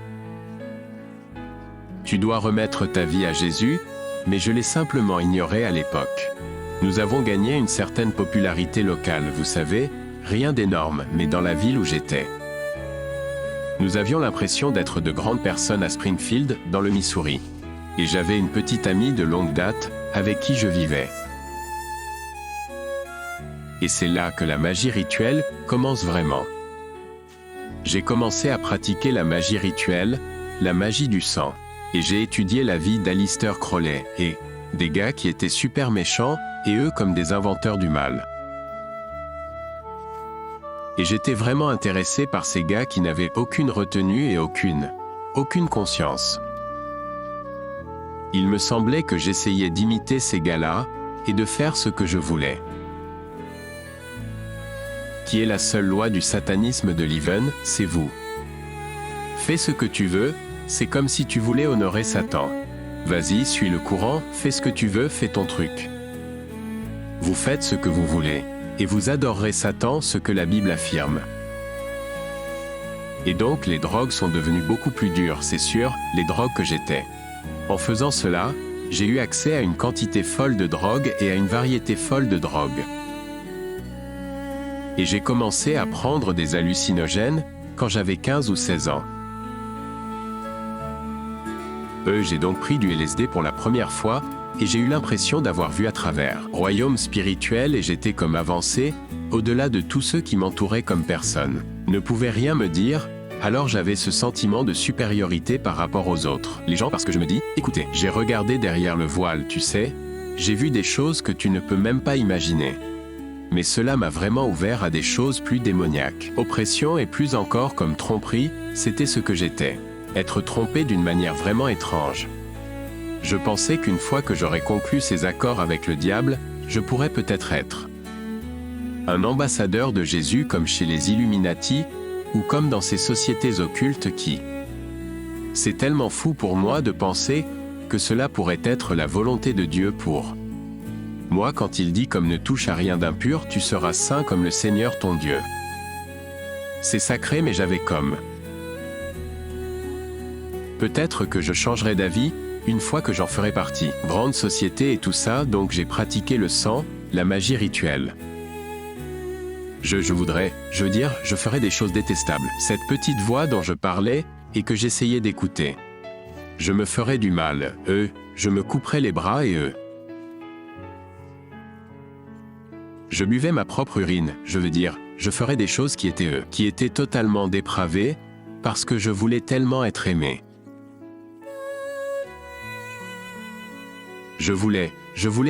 Tu dois remettre ta vie à Jésus », mais je l'ai simplement ignoré à l'époque. Nous avons gagné une certaine popularité locale, vous savez, rien d'énorme, mais dans la ville où j'étais. Nous avions l'impression d'être de grandes personnes à Springfield, dans le Missouri. Et j'avais une petite amie de longue date, avec qui je vivais. Et c'est là que la magie rituelle commence vraiment. J'ai commencé à pratiquer la magie rituelle, la magie du sang. Et j'ai étudié la vie d'Aleister Crowley, et des gars qui étaient super méchants, et eux comme des inventeurs du mal. Et j'étais vraiment intéressé par ces gars qui n'avaient aucune retenue et aucune conscience. Il me semblait que j'essayais d'imiter ces gars-là et de faire ce que je voulais. Qui est la seule loi du satanisme de Leven, c'est vous. Fais ce que tu veux, c'est comme si tu voulais honorer Satan. Vas-y, suis le courant, fais ce que tu veux, fais ton truc. Vous faites ce que vous voulez, et vous adorerez Satan, ce que la Bible affirme. Et donc les drogues sont devenues beaucoup plus dures, c'est sûr, les drogues que j'étais. En faisant cela, j'ai eu accès à une quantité folle de drogue et à une variété folle de drogues. Et j'ai commencé à prendre des hallucinogènes quand j'avais 15 ou 16 ans. J'ai donc pris du LSD pour la première fois et j'ai eu l'impression d'avoir vu à travers. Royaume spirituel et j'étais comme avancé, au-delà de tous ceux qui m'entouraient comme personne. Ne pouvaient rien me dire, alors j'avais ce sentiment de supériorité par rapport aux autres. Les gens parce que je me dis, écoutez, j'ai regardé derrière le voile, tu sais, j'ai vu des choses que tu ne peux même pas imaginer. Mais cela m'a vraiment ouvert à des choses plus démoniaques. Oppression et plus encore comme tromperie, c'était ce que j'étais. Être trompé d'une manière vraiment étrange. Je pensais qu'une fois que j'aurais conclu ces accords avec le diable, je pourrais peut-être être un ambassadeur de Jésus comme chez les Illuminati, ou comme dans ces sociétés occultes qui... C'est tellement fou pour moi de penser que cela pourrait être la volonté de Dieu pour moi quand il dit comme ne touche à rien d'impur, tu seras saint comme le Seigneur ton Dieu. C'est sacré mais j'avais comme... Peut-être que je changerai d'avis, une fois que j'en ferai partie. Grande société et tout ça, donc j'ai pratiqué le sang, la magie rituelle. Je ferais des choses détestables. Cette petite voix dont je parlais, et que j'essayais d'écouter. Je me ferais du mal, je me couperais les bras et je buvais ma propre urine, je ferais des choses qui étaient totalement dépravées, parce que je voulais tellement être aimé. Je voulais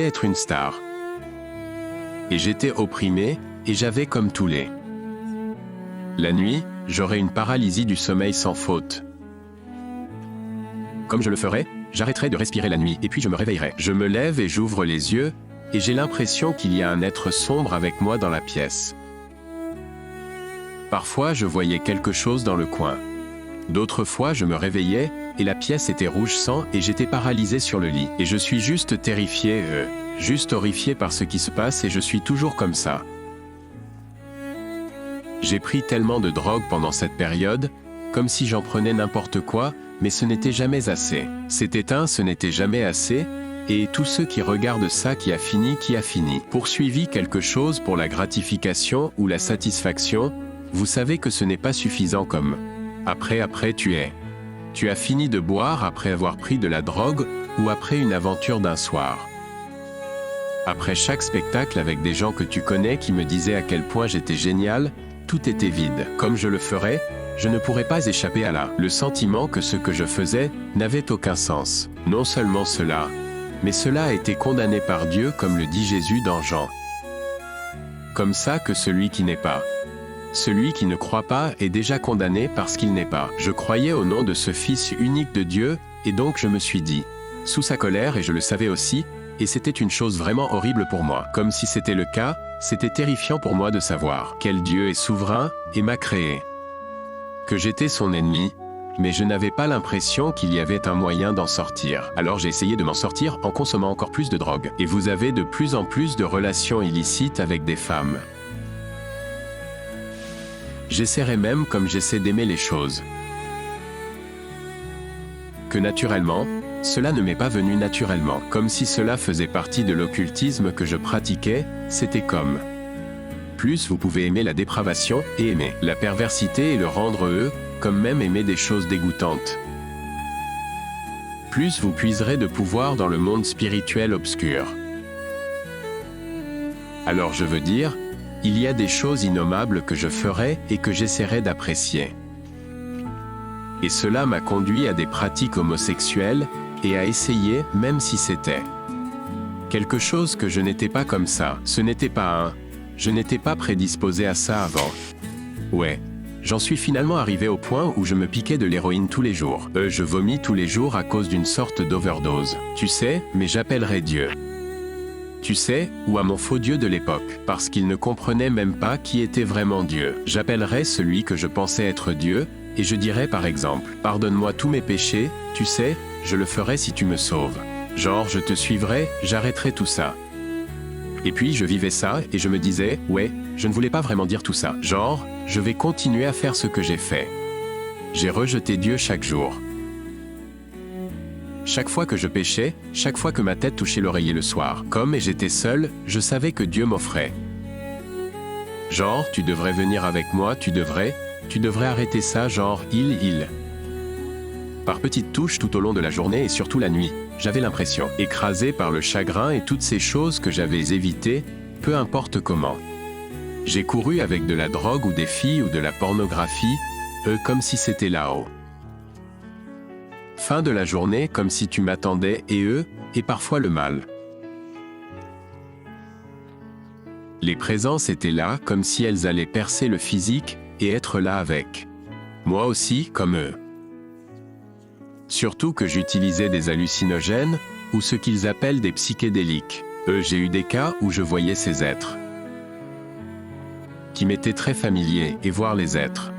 être une star. Et j'étais opprimé, et j'avais comme tous les. La nuit, j'aurais une paralysie du sommeil sans faute. Comme je le ferais, j'arrêterais de respirer la nuit, et puis je me réveillerais. Je me lève et j'ouvre les yeux, et j'ai l'impression qu'il y a un être sombre avec moi dans la pièce. Parfois, je voyais quelque chose dans le coin. D'autres fois, je me réveillais, et la pièce était rouge sang et j'étais paralysé sur le lit. Et je suis juste terrifié, juste horrifié par ce qui se passe et je suis toujours comme ça. J'ai pris tellement de drogue pendant cette période, comme si j'en prenais n'importe quoi, mais ce n'était jamais assez. Ce n'était jamais assez, et tous ceux qui regardent ça qui a fini. Poursuivi quelque chose pour la gratification ou la satisfaction, vous savez que ce n'est pas suffisant comme... Après tu as fini de boire après avoir pris de la drogue ou après une aventure d'un soir. Après chaque spectacle avec des gens que tu connais qui me disaient à quel point j'étais génial, tout était vide. Comme je le ferais, je ne pourrais pas échapper à le sentiment que ce que je faisais n'avait aucun sens. Non seulement cela, mais cela a été condamné par Dieu comme le dit Jésus dans Jean. Comme ça que celui qui n'est pas. Celui qui ne croit pas est déjà condamné parce qu'il n'est pas. Je croyais au nom de ce Fils unique de Dieu, et donc je me suis dit, sous sa colère et je le savais aussi, et c'était une chose vraiment horrible pour moi. Comme si c'était le cas, c'était terrifiant pour moi de savoir quel Dieu est souverain et m'a créé. Que j'étais son ennemi, mais je n'avais pas l'impression qu'il y avait un moyen d'en sortir. Alors j'ai essayé de m'en sortir en consommant encore plus de drogue. Et vous avez de plus en plus de relations illicites avec des femmes. J'essaierai même comme j'essaie d'aimer les choses. Que naturellement, cela ne m'est pas venu naturellement. Comme si cela faisait partie de l'occultisme que je pratiquais, c'était comme. Plus vous pouvez aimer la dépravation et aimer la perversité et le rendre comme même aimer des choses dégoûtantes. Plus vous puiserez de pouvoir dans le monde spirituel obscur. Alors je veux dire, il y a des choses innommables que je ferai et que j'essaierai d'apprécier. Et cela m'a conduit à des pratiques homosexuelles et à essayer, même si c'était quelque chose que je n'étais pas comme ça. Je n'étais pas prédisposé à ça avant. Ouais. J'en suis finalement arrivé au point où je me piquais de l'héroïne tous les jours. Je vomis tous les jours à cause d'une sorte d'overdose. Tu sais, mais j'appellerais Dieu. Tu sais, ou à mon faux Dieu de l'époque, parce qu'il ne comprenait même pas qui était vraiment Dieu. J'appellerais celui que je pensais être Dieu, et je dirais par exemple, pardonne-moi tous mes péchés, tu sais, je le ferai si tu me sauves. Genre, je te suivrai, j'arrêterai tout ça. Et puis je vivais ça, et je me disais, ouais, je ne voulais pas vraiment dire tout ça. Genre, je vais continuer à faire ce que j'ai fait. J'ai rejeté Dieu chaque jour. Chaque fois que je péchais, chaque fois que ma tête touchait l'oreiller le soir, comme et j'étais seul, je savais que Dieu m'offrait. Genre, tu devrais venir avec moi, tu devrais arrêter ça, genre, il. Par petites touches tout au long de la journée et surtout la nuit, j'avais l'impression, écrasé par le chagrin et toutes ces choses que j'avais évitées, peu importe comment. J'ai couru avec de la drogue ou des filles ou de la pornographie, comme si c'était là-haut. Fin de la journée comme si tu m'attendais et parfois le mal. Les présences étaient là comme si elles allaient percer le physique et être là avec. Moi aussi, comme eux. Surtout que j'utilisais des hallucinogènes, ou ce qu'ils appellent des psychédéliques. J'ai eu des cas où je voyais ces êtres. Qui m'étaient très familiers, et voir les êtres.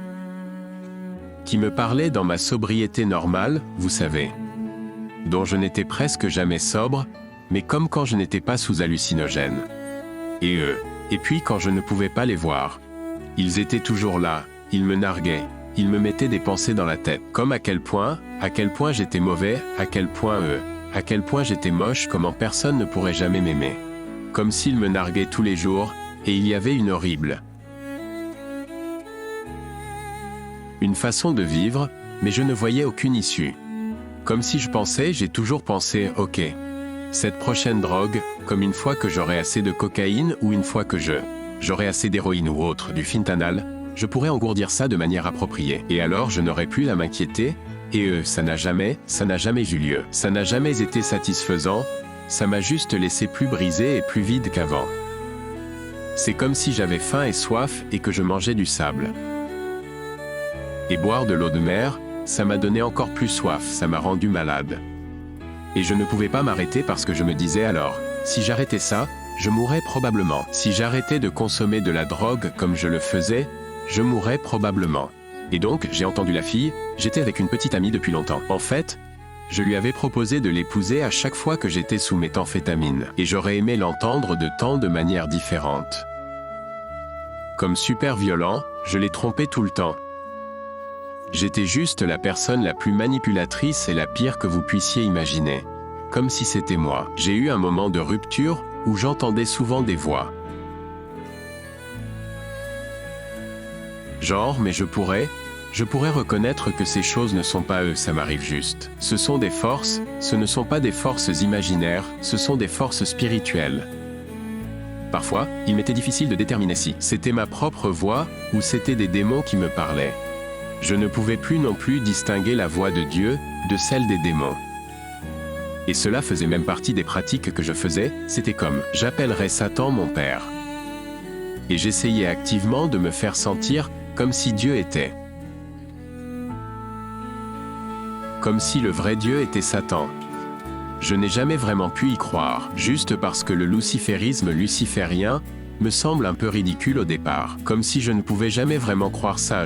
Qui me parlaient dans ma sobriété normale, vous savez. Dont je n'étais presque jamais sobre, mais comme quand je n'étais pas sous hallucinogène. Et eux. Et puis quand je ne pouvais pas les voir. Ils étaient toujours là, ils me narguaient, ils me mettaient des pensées dans la tête. Comme à quel point j'étais mauvais, à quel point j'étais moche, comment personne ne pourrait jamais m'aimer. Comme s'ils me narguaient tous les jours, et il y avait une horrible. Une façon de vivre, mais je ne voyais aucune issue. Comme si j'ai toujours pensé, ok. Cette prochaine drogue, comme une fois que j'aurai assez de cocaïne ou une fois que j'aurai assez d'héroïne ou autre, du fentanyl, je pourrais engourdir ça de manière appropriée. Et alors je n'aurais plus à m'inquiéter, et ça n'a jamais eu lieu. Ça n'a jamais été satisfaisant, ça m'a juste laissé plus brisé et plus vide qu'avant. C'est comme si j'avais faim et soif et que je mangeais du sable. Et boire de l'eau de mer, ça m'a donné encore plus soif, ça m'a rendu malade. Et je ne pouvais pas m'arrêter parce que je me disais alors, si j'arrêtais ça, je mourrais probablement. Si j'arrêtais de consommer de la drogue comme je le faisais, je mourrais probablement. Et donc, j'ai entendu la fille, j'étais avec une petite amie depuis longtemps. En fait, je lui avais proposé de l'épouser à chaque fois que j'étais sous méthamphétamine. Et j'aurais aimé l'entendre de tant de manières différentes. Comme super violent, je l'ai trompé tout le temps. J'étais juste la personne la plus manipulatrice et la pire que vous puissiez imaginer. Comme si c'était moi. J'ai eu un moment de rupture où j'entendais souvent des voix. Genre, mais je pourrais reconnaître que ces choses ne sont pas eux, ça m'arrive juste. Ce sont des forces, ce ne sont pas des forces imaginaires, ce sont des forces spirituelles. Parfois, il m'était difficile de déterminer si c'était ma propre voix ou c'était des démons qui me parlaient. Je ne pouvais plus non plus distinguer la voix de Dieu de celle des démons. Et cela faisait même partie des pratiques que je faisais, c'était comme « j'appellerais Satan mon père ». Et j'essayais activement de me faire sentir comme si Dieu était. Comme si le vrai Dieu était Satan. Je n'ai jamais vraiment pu y croire, juste parce que le luciférisme luciférien me semble un peu ridicule au départ, comme si je ne pouvais jamais vraiment croire ça,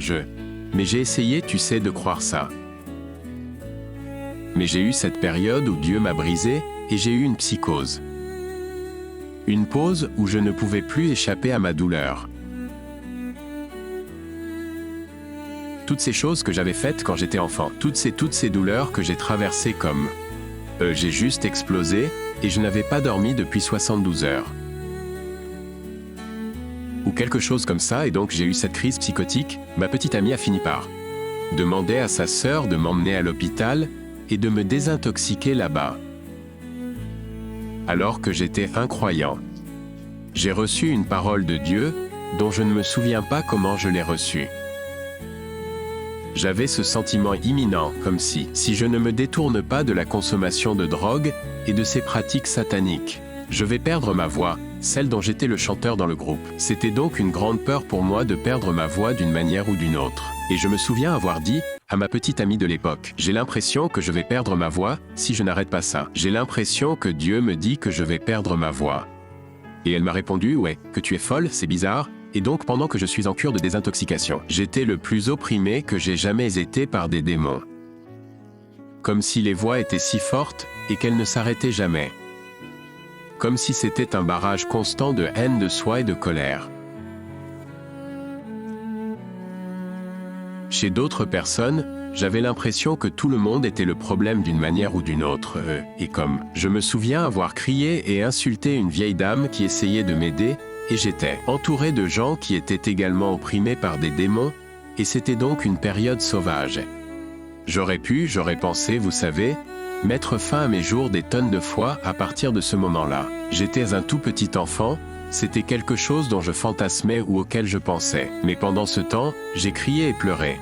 mais j'ai essayé, tu sais, de croire ça. Mais j'ai eu cette période où Dieu m'a brisé, et j'ai eu une psychose. Une pause où je ne pouvais plus échapper à ma douleur. Toutes ces choses que j'avais faites quand j'étais enfant, toutes ces douleurs que j'ai traversées comme... j'ai juste explosé, et je n'avais pas dormi depuis 72 heures. Ou quelque chose comme ça, et donc j'ai eu cette crise psychotique. Ma petite amie a fini par demander à sa sœur de m'emmener à l'hôpital et de me désintoxiquer là-bas. Alors que j'étais incroyant. J'ai reçu une parole de Dieu, dont je ne me souviens pas comment je l'ai reçue. J'avais ce sentiment imminent, comme si je ne me détourne pas de la consommation de drogue et de ces pratiques sataniques, je vais perdre ma voix, celle dont j'étais le chanteur dans le groupe. C'était donc une grande peur pour moi de perdre ma voix d'une manière ou d'une autre. Et je me souviens avoir dit à ma petite amie de l'époque, j'ai l'impression que je vais perdre ma voix si je n'arrête pas ça. J'ai l'impression que Dieu me dit que je vais perdre ma voix. Et elle m'a répondu, ouais, que tu es folle, c'est bizarre. Et donc pendant que je suis en cure de désintoxication, j'étais le plus opprimé que j'ai jamais été par des démons. Comme si les voix étaient si fortes et qu'elles ne s'arrêtaient jamais. Comme si c'était un barrage constant de haine de soi et de colère. Chez d'autres personnes, j'avais l'impression que tout le monde était le problème d'une manière ou d'une autre, et comme je me souviens avoir crié et insulté une vieille dame qui essayait de m'aider, et j'étais entouré de gens qui étaient également opprimés par des démons, et c'était donc une période sauvage. J'aurais pensé, vous savez, mettre fin à mes jours des tonnes de fois à partir de ce moment-là. J'étais un tout petit enfant, c'était quelque chose dont je fantasmais ou auquel je pensais. Mais pendant ce temps, j'ai crié et pleuré.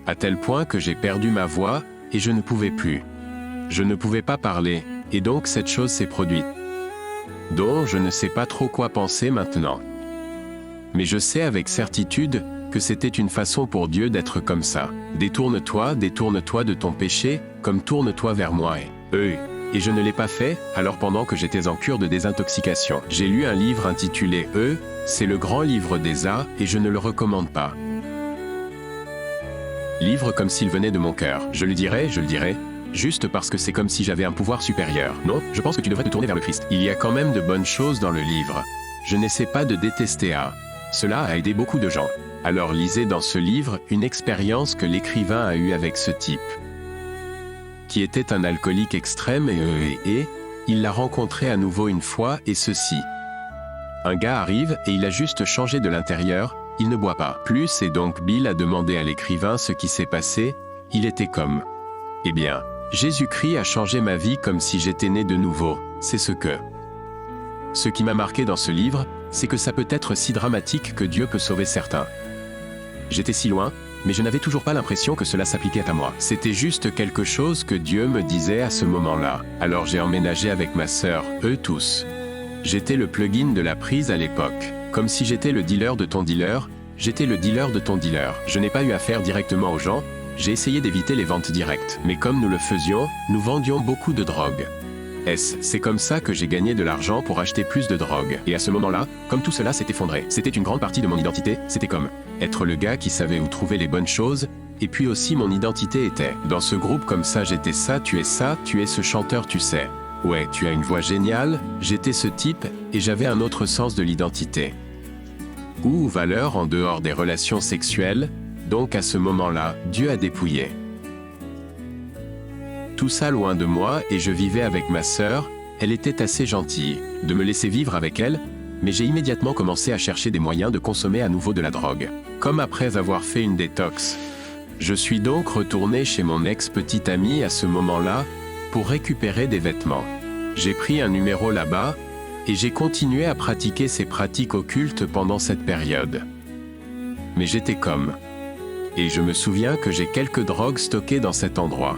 À tel point que j'ai perdu ma voix, et je ne pouvais plus. Je ne pouvais pas parler, et donc cette chose s'est produite. Dont je ne sais pas trop quoi penser maintenant. Mais je sais avec certitude que c'était une façon pour Dieu d'être comme ça. Détourne-toi de ton péché, comme tourne-toi vers moi. Et je ne l'ai pas fait, alors pendant que j'étais en cure de désintoxication. J'ai lu un livre intitulé c'est le grand livre d'Esa, et je ne le recommande pas. Livre comme s'il venait de mon cœur. Je le dirais, juste parce que c'est comme si j'avais un pouvoir supérieur. Non, je pense que tu devrais te tourner vers le Christ. Il y a quand même de bonnes choses dans le livre. Je n'essaie pas de détester A. Cela a aidé beaucoup de gens. Alors lisez dans ce livre une expérience que l'écrivain a eue avec ce type, qui était un alcoolique extrême et il l'a rencontré à nouveau une fois et ceci. Un gars arrive et il a juste changé de l'intérieur, il ne boit pas plus et donc Bill a demandé à l'écrivain ce qui s'est passé, il était comme « Eh bien, Jésus-Christ a changé ma vie comme si j'étais né de nouveau, c'est ce que… » Ce qui m'a marqué dans ce livre, c'est que ça peut être si dramatique que Dieu peut sauver certains. J'étais si loin, mais je n'avais toujours pas l'impression que cela s'appliquait à moi. C'était juste quelque chose que Dieu me disait à ce moment-là. Alors j'ai emménagé avec ma sœur, eux tous. J'étais le plugin de la prise à l'époque. Comme si j'étais le dealer de ton dealer, j'étais le dealer de ton dealer. Je n'ai pas eu affaire directement aux gens, j'ai essayé d'éviter les ventes directes. Mais comme nous le faisions, nous vendions beaucoup de drogue. C'est comme ça que j'ai gagné de l'argent pour acheter plus de drogue. Et à ce moment-là, comme tout cela s'est effondré, c'était une grande partie de mon identité, c'était comme être le gars qui savait où trouver les bonnes choses, et puis aussi mon identité était, dans ce groupe comme ça j'étais ça, tu es ce chanteur tu sais. Ouais, tu as une voix géniale, j'étais ce type, et j'avais un autre sens de l'identité. Ou valeur en dehors des relations sexuelles, donc à ce moment-là, Dieu a dépouillé. Tout ça loin de moi et je vivais avec ma sœur, elle était assez gentille de me laisser vivre avec elle, mais j'ai immédiatement commencé à chercher des moyens de consommer à nouveau de la drogue. Comme après avoir fait une détox. Je suis donc retourné chez mon ex-petite amie à ce moment-là, pour récupérer des vêtements. J'ai pris un numéro là-bas, et j'ai continué à pratiquer ces pratiques occultes pendant cette période. Mais j'étais comme… Et je me souviens que j'ai quelques drogues stockées dans cet endroit.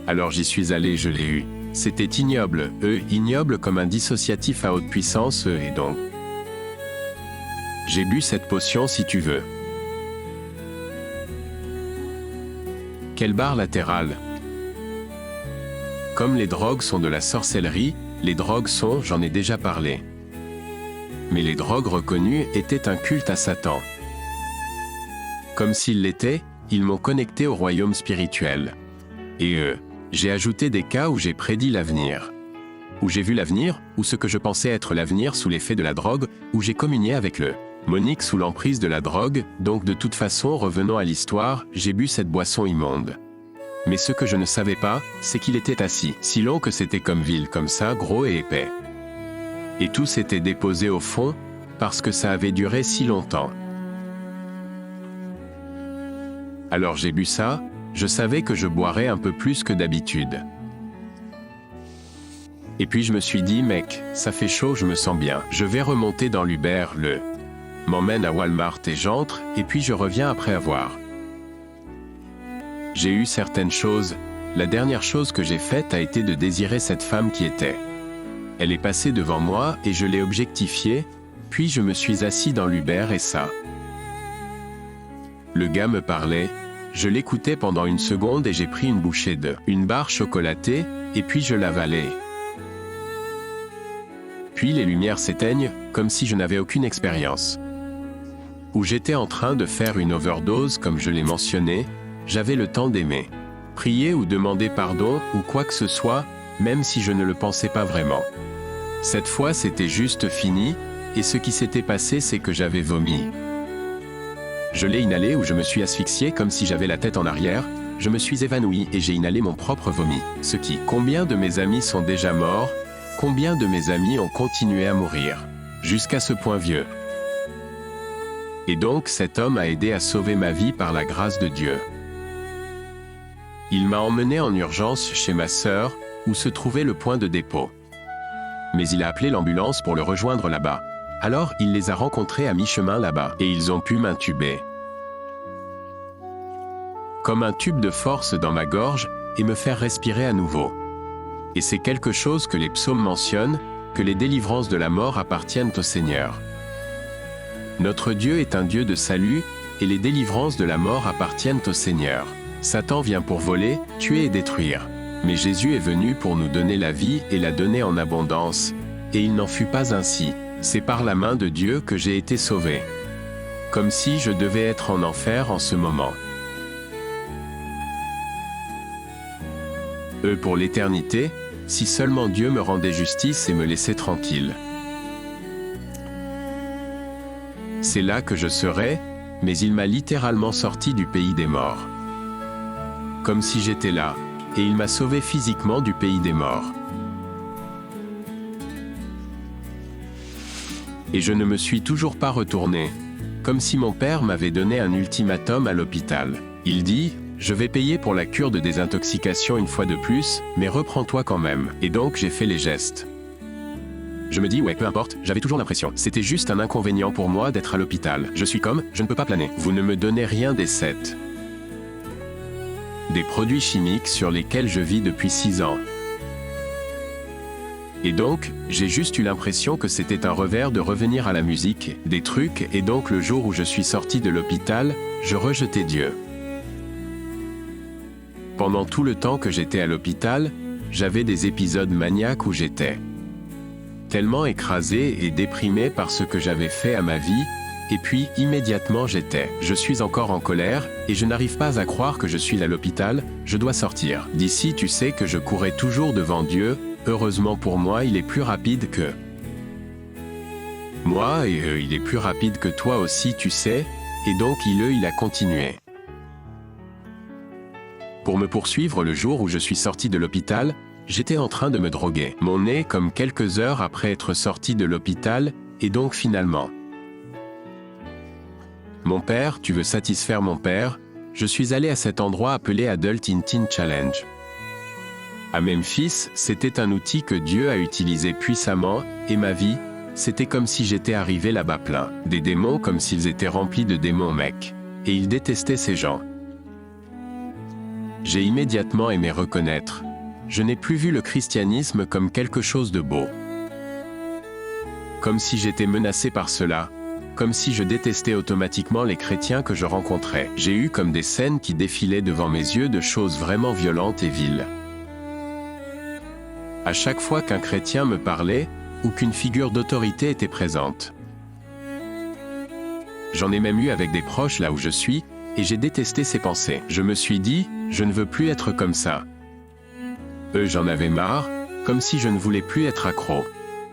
Alors j'y suis allé, je l'ai eu. C'était ignoble, ignoble comme un dissociatif à haute puissance, et donc… J'ai bu cette potion si tu veux. Quelle barre latérale. Comme les drogues sont de la sorcellerie, les drogues sont, j'en ai déjà parlé. Mais les drogues reconnues étaient un culte à Satan. Comme s'ils l'étaient, ils m'ont connecté au royaume spirituel. Et j'ai ajouté des cas où j'ai prédit l'avenir. Où j'ai vu l'avenir, ou ce que je pensais être l'avenir sous l'effet de la drogue, où j'ai communié avec le Monique sous l'emprise de la drogue, donc de toute façon, revenons à l'histoire, j'ai bu cette boisson immonde. Mais ce que je ne savais pas, c'est qu'il était assis, si long que c'était comme ville, comme ça, gros et épais. Et tout s'était déposé au fond, parce que ça avait duré si longtemps. Alors j'ai bu ça, je savais que je boirais un peu plus que d'habitude. Et puis je me suis dit, mec, ça fait chaud, je me sens bien. Je vais remonter dans l'Uber, m'emmène à Walmart et j'entre, et puis je reviens après avoir. J'ai eu certaines choses. La dernière chose que j'ai faite a été de désirer cette femme qui était Elle est passée devant moi et je l'ai objectifiée, puis je me suis assis dans l'Uber et ça. Le gars me parlait, je l'écoutais pendant une seconde et j'ai pris une bouchée une barre chocolatée, et puis je l'avalais. Puis les lumières s'éteignent, comme si je n'avais aucune expérience. Où j'étais en train de faire une overdose comme je l'ai mentionné, j'avais le temps d'aimer. Prier ou demander pardon ou quoi que ce soit, même si je ne le pensais pas vraiment. Cette fois c'était juste fini, et ce qui s'était passé c'est que j'avais vomi. Je l'ai inhalé ou je me suis asphyxié comme si j'avais la tête en arrière, je me suis évanoui et j'ai inhalé mon propre vomi. Combien de mes amis sont déjà morts? Combien de mes amis ont continué à mourir? Jusqu'à ce point vieux. Et donc cet homme a aidé à sauver ma vie par la grâce de Dieu. Il m'a emmené en urgence chez ma sœur, où se trouvait le point de dépôt. Mais il a appelé l'ambulance pour le rejoindre là-bas. Alors il les a rencontrés à mi-chemin là-bas, et ils ont pu m'intuber. Comme un tube de force dans ma gorge, et me faire respirer à nouveau. Et c'est quelque chose que les psaumes mentionnent, que les délivrances de la mort appartiennent au Seigneur. Notre Dieu est un Dieu de salut, et les délivrances de la mort appartiennent au Seigneur. Satan vient pour voler, tuer et détruire. Mais Jésus est venu pour nous donner la vie et la donner en abondance, et il n'en fut pas ainsi. C'est par la main de Dieu que j'ai été sauvé. Comme si je devais être en enfer en ce moment. Pour l'éternité, si seulement Dieu me rendait justice et me laissait tranquille. C'est là que je serais, mais il m'a littéralement sorti du pays des morts. Comme si j'étais là, et il m'a sauvé physiquement du pays des morts. Et je ne me suis toujours pas retourné, comme si mon père m'avait donné un ultimatum à l'hôpital. Il dit, je vais payer pour la cure de désintoxication une fois de plus, mais reprends-toi quand même. Et donc j'ai fait les gestes. Je me dis ouais, peu importe, j'avais toujours l'impression. C'était juste un inconvénient pour moi d'être à l'hôpital. Je suis comme, je ne peux pas planer. Vous ne me donnez rien des 7. Des produits chimiques sur lesquels je vis depuis 6 ans. Et donc, j'ai juste eu l'impression que c'était un revers de revenir à la musique, des trucs, et donc le jour où je suis sorti de l'hôpital, je rejetais Dieu. Pendant tout le temps que j'étais à l'hôpital, j'avais des épisodes maniaques où j'étais tellement écrasé et déprimé par ce que j'avais fait à ma vie, et puis immédiatement je suis encore en colère, et je n'arrive pas à croire que je suis à l'hôpital, je dois sortir. D'ici tu sais que je courais toujours devant Dieu, heureusement pour moi il est plus rapide que moi, et il est plus rapide que toi aussi tu sais, et donc il a continué. Pour me poursuivre le jour où je suis sorti de l'hôpital, j'étais en train de me droguer. Mon nez comme quelques heures après être sorti de l'hôpital, et donc finalement. Mon père, tu veux satisfaire mon père, je suis allé à cet endroit appelé Adult in Teen Challenge. À Memphis, c'était un outil que Dieu a utilisé puissamment, et ma vie, c'était comme si j'étais arrivé là-bas plein. Des démons comme s'ils étaient remplis de démons mec. Et il détestait ces gens. J'ai immédiatement aimé reconnaître. Je n'ai plus vu le christianisme comme quelque chose de beau. Comme si j'étais menacé par cela, comme si je détestais automatiquement les chrétiens que je rencontrais. J'ai eu comme des scènes qui défilaient devant mes yeux de choses vraiment violentes et viles. À chaque fois qu'un chrétien me parlait, ou qu'une figure d'autorité était présente. J'en ai même eu avec des proches là où je suis, et j'ai détesté ces pensées. Je me suis dit, je ne veux plus être comme ça. J'en avais marre, comme si je ne voulais plus être accro.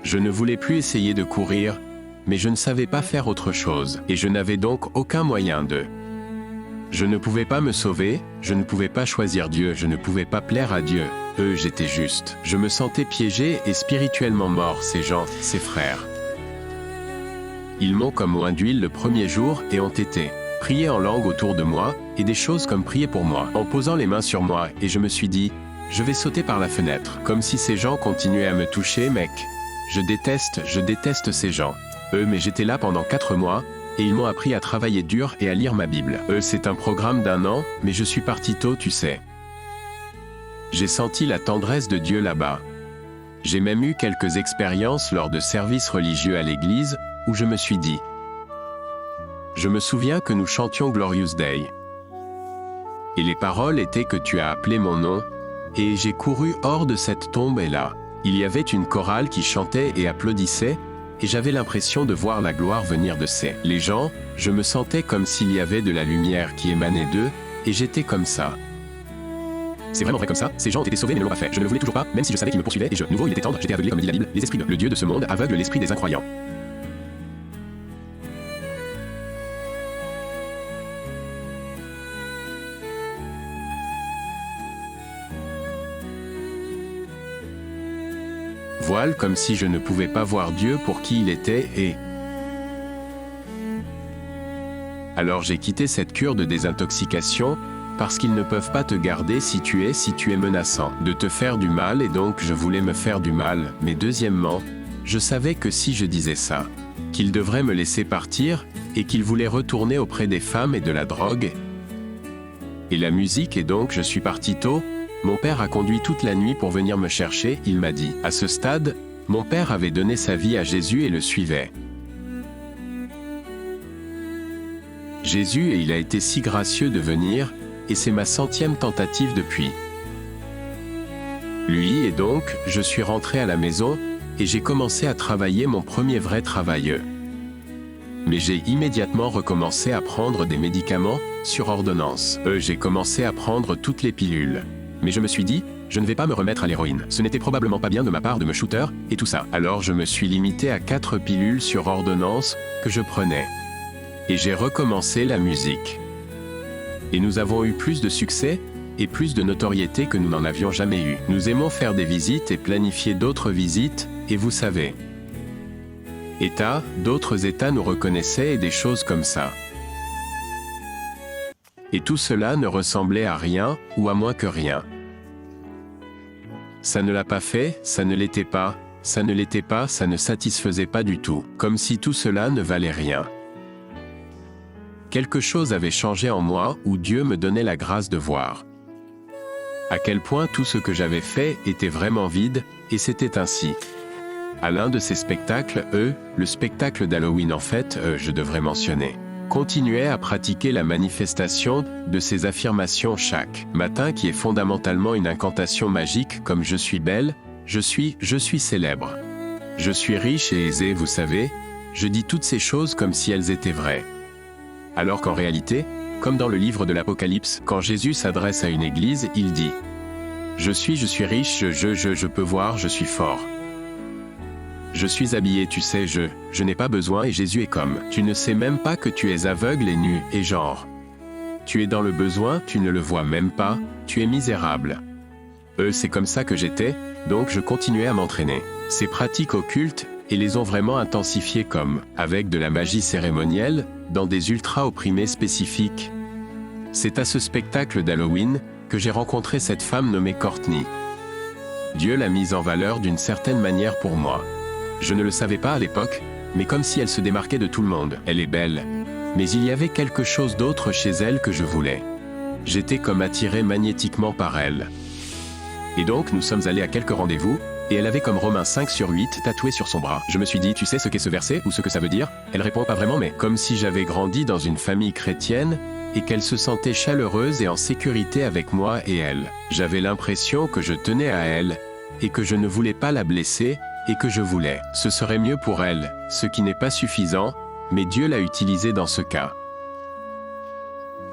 Je ne voulais plus essayer de courir, mais je ne savais pas faire autre chose, et je n'avais donc aucun moyen de. Je ne pouvais pas me sauver, je ne pouvais pas choisir Dieu, je ne pouvais pas plaire à Dieu. J'étais juste. Je me sentais piégé et spirituellement mort, ces gens, ces frères. Ils m'ont comme oint d'huile le premier jour et ont été priés en langue autour de moi, et des choses comme prier pour moi, en posant les mains sur moi, et je me suis dit, je vais sauter par la fenêtre, comme si ces gens continuaient à me toucher, mec. Je déteste ces gens. Mais j'étais là pendant 4 mois, et ils m'ont appris à travailler dur et à lire ma Bible. C'est un programme d'1 an, mais je suis parti tôt, tu sais. J'ai senti la tendresse de Dieu là-bas. J'ai même eu quelques expériences lors de services religieux à l'église, où je me suis dit. Je me souviens que nous chantions Glorious Day. Et les paroles étaient que tu as appelé mon nom, et j'ai couru hors de cette tombe et là. Il y avait une chorale qui chantait et applaudissait, et j'avais l'impression de voir la gloire venir de les gens, je me sentais comme s'il y avait de la lumière qui émanait d'eux, et j'étais comme ça. C'est vraiment vrai comme ça, ces gens ont été sauvés mais ne l'ont pas fait. Je ne le voulais toujours pas, même si je savais qu'ils me poursuivaient, et nouveau il était tendre, j'étais aveuglé comme dit la Bible, les esprits de le Dieu de ce monde aveugle l'esprit des incroyants. Voile comme si je ne pouvais pas voir Dieu pour qui il était et... Alors j'ai quitté cette cure de désintoxication, parce qu'ils ne peuvent pas te garder si tu es menaçant de te faire du mal et donc je voulais me faire du mal, mais deuxièmement, je savais que si je disais ça, qu'ils devraient me laisser partir et qu'ils voulaient retourner auprès des femmes et de la drogue. Et la musique et donc je suis parti tôt. Mon père a conduit toute la nuit pour venir me chercher, il m'a dit. À ce stade, mon père avait donné sa vie à Jésus et le suivait. Jésus et il a été si gracieux de venir, et c'est ma 100e tentative depuis. Lui et donc, je suis rentré à la maison, et j'ai commencé à travailler mon premier vrai travail. Mais j'ai immédiatement recommencé à prendre des médicaments, sur ordonnance. J'ai commencé à prendre toutes les pilules. Mais je me suis dit, je ne vais pas me remettre à l'héroïne. Ce n'était probablement pas bien de ma part de me shooter, et tout ça. Alors je me suis limité à 4 pilules sur ordonnance, que je prenais. Et j'ai recommencé la musique. Et nous avons eu plus de succès, et plus de notoriété que nous n'en avions jamais eu. Nous aimons faire des visites et planifier d'autres visites, et vous savez. D'autres États nous reconnaissaient et des choses comme ça. Et tout cela ne ressemblait à rien, ou à moins que rien. Ça ne l'a pas fait, ça ne l'était pas, ça ne l'était pas, ça ne satisfaisait pas du tout, comme si tout cela ne valait rien. Quelque chose avait changé en moi, où Dieu me donnait la grâce de voir. À quel point tout ce que j'avais fait était vraiment vide, et c'était ainsi. À l'un de ces spectacles, le spectacle d'Halloween en fait, je devrais mentionner. Continuait à pratiquer la manifestation de ces affirmations chaque matin qui est fondamentalement une incantation magique comme je suis belle, je suis célèbre. Je suis riche et aisé, vous savez, je dis toutes ces choses comme si elles étaient vraies. Alors qu'en réalité, comme dans le livre de l'Apocalypse, quand Jésus s'adresse à une église, il dit « Je suis riche, je peux voir, je suis fort. » Je suis habillé, tu sais, je n'ai pas besoin et Jésus est comme. Tu ne sais même pas que tu es aveugle et nu, et genre. Tu es dans le besoin, tu ne le vois même pas, tu es misérable. C'est comme ça que j'étais, donc je continuais à m'entraîner. Ces pratiques occultes, et les ont vraiment intensifiées comme, avec de la magie cérémonielle, dans des ultra-opprimés spécifiques. C'est à ce spectacle d'Halloween, que j'ai rencontré cette femme nommée Courtney. Dieu l'a mise en valeur d'une certaine manière pour moi. Je ne le savais pas à l'époque, mais comme si elle se démarquait de tout le monde. Elle est belle. Mais il y avait quelque chose d'autre chez elle que je voulais. J'étais comme attiré magnétiquement par elle. Et donc nous sommes allés à quelques rendez-vous, et elle avait comme Romains 5/8 tatoué sur son bras. Je me suis dit, tu sais ce qu'est ce verset, ou ce que ça veut dire? Elle répond pas vraiment, mais comme si j'avais grandi dans une famille chrétienne, et qu'elle se sentait chaleureuse et en sécurité avec moi et elle. J'avais l'impression que je tenais à elle, et que je ne voulais pas la blesser, et que je voulais. Ce serait mieux pour elle, ce qui n'est pas suffisant, mais Dieu l'a utilisé dans ce cas.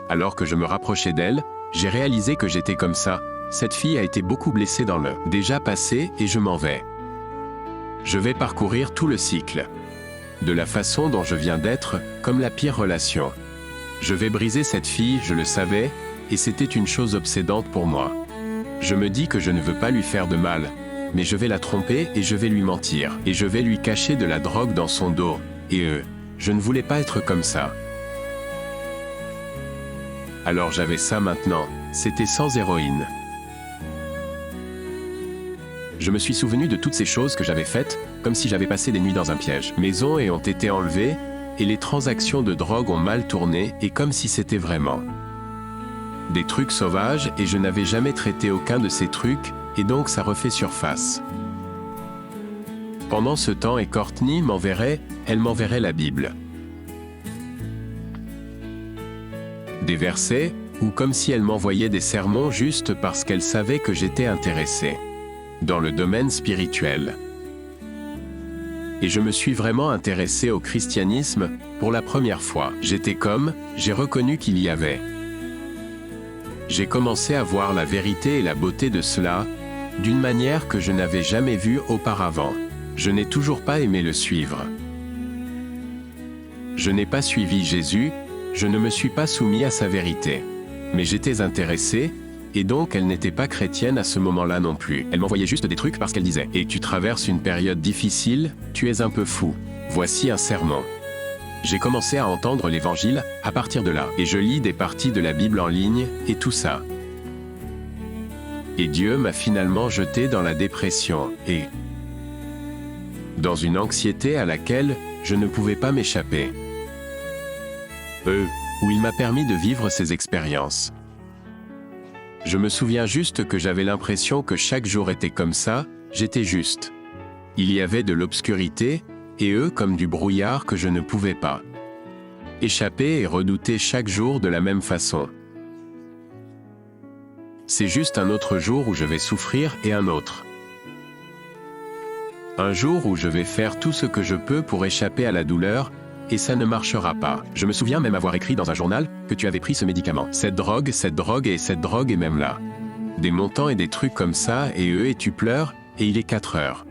Alors que je me rapprochais d'elle, j'ai réalisé que j'étais comme ça. Cette fille a été beaucoup blessée dans le déjà passé et je m'en vais. Je vais parcourir tout le cycle. De la façon dont je viens d'être, comme la pire relation. Je vais briser cette fille, je le savais, et c'était une chose obsédante pour moi. Je me dis que je ne veux pas lui faire de mal, mais je vais la tromper et je vais lui mentir, et je vais lui cacher de la drogue dans son dos, et je ne voulais pas être comme ça. Alors j'avais ça maintenant, c'était sans héroïne. Je me suis souvenu de toutes ces choses que j'avais faites, comme si j'avais passé des nuits dans un piège. Mes os ont été enlevés, et les transactions de drogue ont mal tourné, et comme si c'était vraiment des trucs sauvages, et je n'avais jamais traité aucun de ces trucs, et donc ça refait surface. Pendant ce temps, et Courtney elle m'enverrait la Bible. Des versets, ou comme si elle m'envoyait des sermons juste parce qu'elle savait que j'étais intéressé dans le domaine spirituel. Et je me suis vraiment intéressé au christianisme pour la première fois. J'ai reconnu qu'il y avait. J'ai commencé à voir la vérité et la beauté de cela, d'une manière que je n'avais jamais vue auparavant. Je n'ai toujours pas aimé le suivre. Je n'ai pas suivi Jésus, je ne me suis pas soumis à sa vérité. Mais j'étais intéressé, et donc elle n'était pas chrétienne à ce moment-là non plus. Elle m'envoyait juste des trucs parce qu'elle disait « Et tu traverses une période difficile, tu es un peu fou. Voici un sermon. » J'ai commencé à entendre l'évangile à partir de là, et je lis des parties de la Bible en ligne, et tout ça. Et Dieu m'a finalement jeté dans la dépression, et dans une anxiété à laquelle je ne pouvais pas m'échapper. Où il m'a permis de vivre ces expériences. Je me souviens juste que j'avais l'impression que chaque jour était comme ça, j'étais juste. Il y avait de l'obscurité, et comme du brouillard que je ne pouvais pas échapper et redouter chaque jour de la même façon. C'est juste un autre jour où je vais souffrir et un autre. Un jour où je vais faire tout ce que je peux pour échapper à la douleur, et ça ne marchera pas. Je me souviens même avoir écrit dans un journal que tu avais pris ce médicament. Cette drogue et cette drogue et même là. Des montants et des trucs comme ça et tu pleures, et il est 4 heures.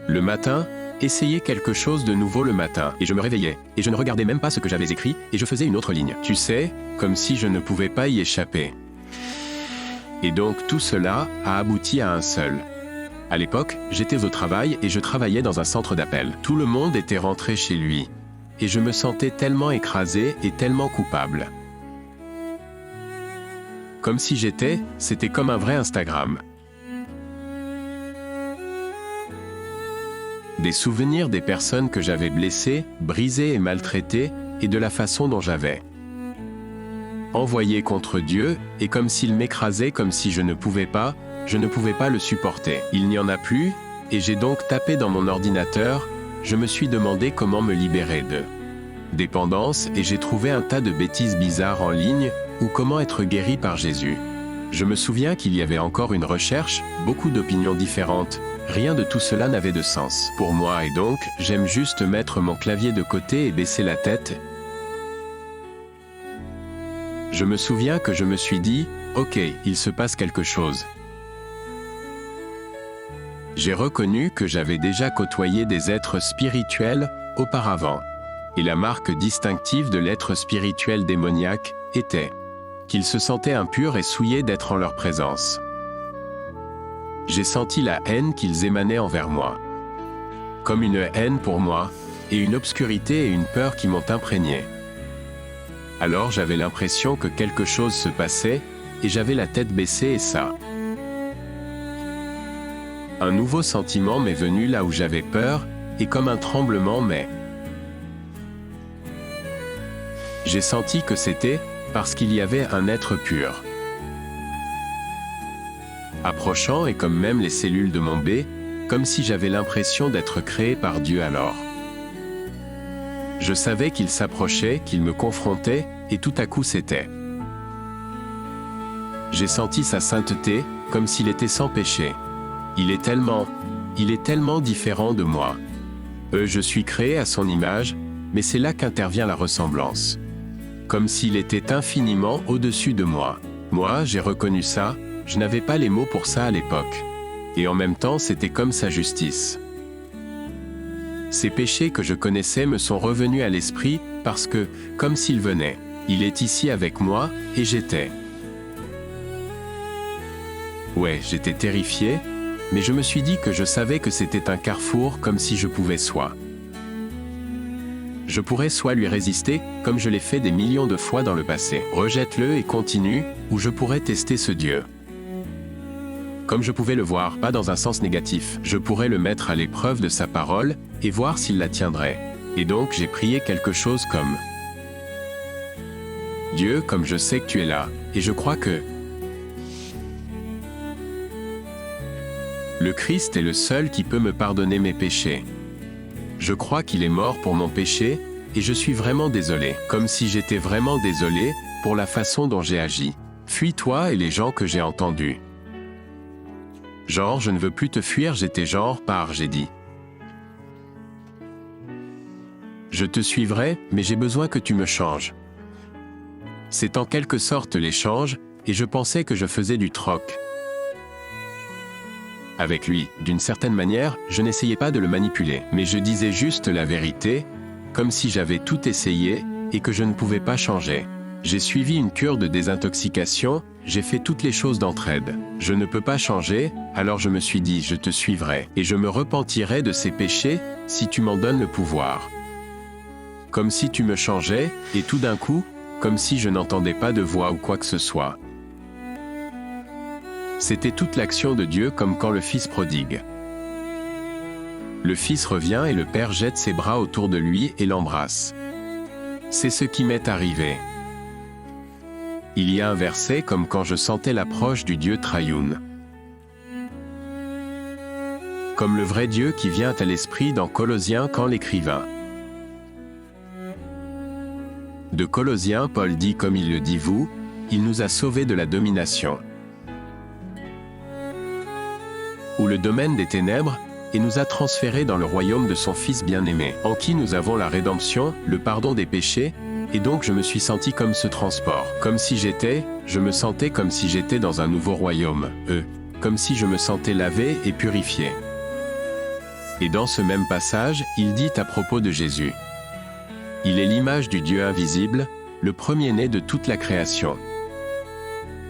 Le matin, essayez quelque chose de nouveau le matin. Et je me réveillais, et je ne regardais même pas ce que j'avais écrit, et je faisais une autre ligne. Tu sais, comme si je ne pouvais pas y échapper. Et donc tout cela a abouti à un seul. À l'époque, j'étais au travail et je travaillais dans un centre d'appel. Tout le monde était rentré chez lui. Et je me sentais tellement écrasé et tellement coupable. Comme si c'était comme un vrai Instagram. Des souvenirs des personnes que j'avais blessées, brisées et maltraitées, et de la façon dont j'avais envoyé contre Dieu, et comme s'il m'écrasait comme si je ne pouvais pas le supporter. Il n'y en a plus, et j'ai donc tapé dans mon ordinateur, je me suis demandé comment me libérer de dépendance et j'ai trouvé un tas de bêtises bizarres en ligne, ou comment être guéri par Jésus. Je me souviens qu'il y avait encore une recherche, beaucoup d'opinions différentes, rien de tout cela n'avait de sens pour moi et donc, j'aime juste mettre mon clavier de côté et baisser la tête. Je me souviens que je me suis dit, ok, il se passe quelque chose. J'ai reconnu que j'avais déjà côtoyé des êtres spirituels auparavant. Et la marque distinctive de l'être spirituel démoniaque était qu'ils se sentaient impurs et souillés d'être en leur présence. J'ai senti la haine qu'ils émanaient envers moi. Comme une haine pour moi, et une obscurité et une peur qui m'ont imprégné. Alors j'avais l'impression que quelque chose se passait, et j'avais la tête baissée et ça. Un nouveau sentiment m'est venu là où j'avais peur, et comme un tremblement j'ai senti que c'était parce qu'il y avait un être pur. Approchant et comme même les cellules de mon B, comme si j'avais l'impression d'être créé par Dieu alors. Je savais qu'il s'approchait, qu'il me confrontait, et tout à coup c'était. J'ai senti sa sainteté, comme s'il était sans péché. Il est tellement différent de moi. Je suis créé à son image, mais c'est là qu'intervient la ressemblance. Comme s'il était infiniment au-dessus de moi. Moi, j'ai reconnu ça, je n'avais pas les mots pour ça à l'époque. Et en même temps, c'était comme sa justice. Ces péchés que je connaissais me sont revenus à l'esprit, parce que, comme s'il venait, il est ici avec moi, et j'étais. Ouais, j'étais terrifié, mais je me suis dit que je savais que c'était un carrefour comme si je pouvais Je pourrais soit lui résister, comme je l'ai fait des millions de fois dans le passé. Rejette-le et continue, ou je pourrais tester ce Dieu. Comme je pouvais le voir, pas dans un sens négatif, je pourrais le mettre à l'épreuve de sa parole, et voir s'il la tiendrait. Et donc j'ai prié quelque chose comme « Dieu, comme je sais que tu es là, et je crois que… » Le Christ est le seul qui peut me pardonner mes péchés. Je crois qu'il est mort pour mon péché, et je suis vraiment désolé, comme si j'étais vraiment désolé, pour la façon dont j'ai agi. Fuis-toi et les gens que j'ai entendus. Genre, je ne veux plus te fuir, j'étais genre, j'ai dit. Je te suivrai, mais j'ai besoin que tu me changes. C'est en quelque sorte l'échange, et je pensais que je faisais du troc. Avec lui, d'une certaine manière, je n'essayais pas de le manipuler, mais je disais juste la vérité, comme si j'avais tout essayé, et que je ne pouvais pas changer. J'ai suivi une cure de désintoxication, j'ai fait toutes les choses d'entraide. Je ne peux pas changer, alors je me suis dit je te suivrai, et je me repentirai de ces péchés, si tu m'en donnes le pouvoir. Comme si tu me changeais, et tout d'un coup, comme si je n'entendais pas de voix ou quoi que ce soit. C'était toute l'action de Dieu comme quand le Fils prodigue. Le Fils revient et le Père jette ses bras autour de lui et l'embrasse. C'est ce qui m'est arrivé. Il y a un verset comme quand je sentais l'approche du Dieu Trayoun. Comme le vrai Dieu qui vient à l'esprit dans Colossiens quand l'écrivain. De Colossiens, Paul dit comme il le dit vous, il nous a sauvés de la domination. Ou le domaine des ténèbres, et nous a transférés dans le royaume de son Fils bien-aimé, en qui nous avons la rédemption, le pardon des péchés, et donc je me suis senti comme ce transport. Comme si je me sentais comme si j'étais dans un nouveau royaume, comme si je me sentais lavé et purifié. Et dans ce même passage, il dit à propos de Jésus. Il est l'image du Dieu invisible, le premier-né de toute la création.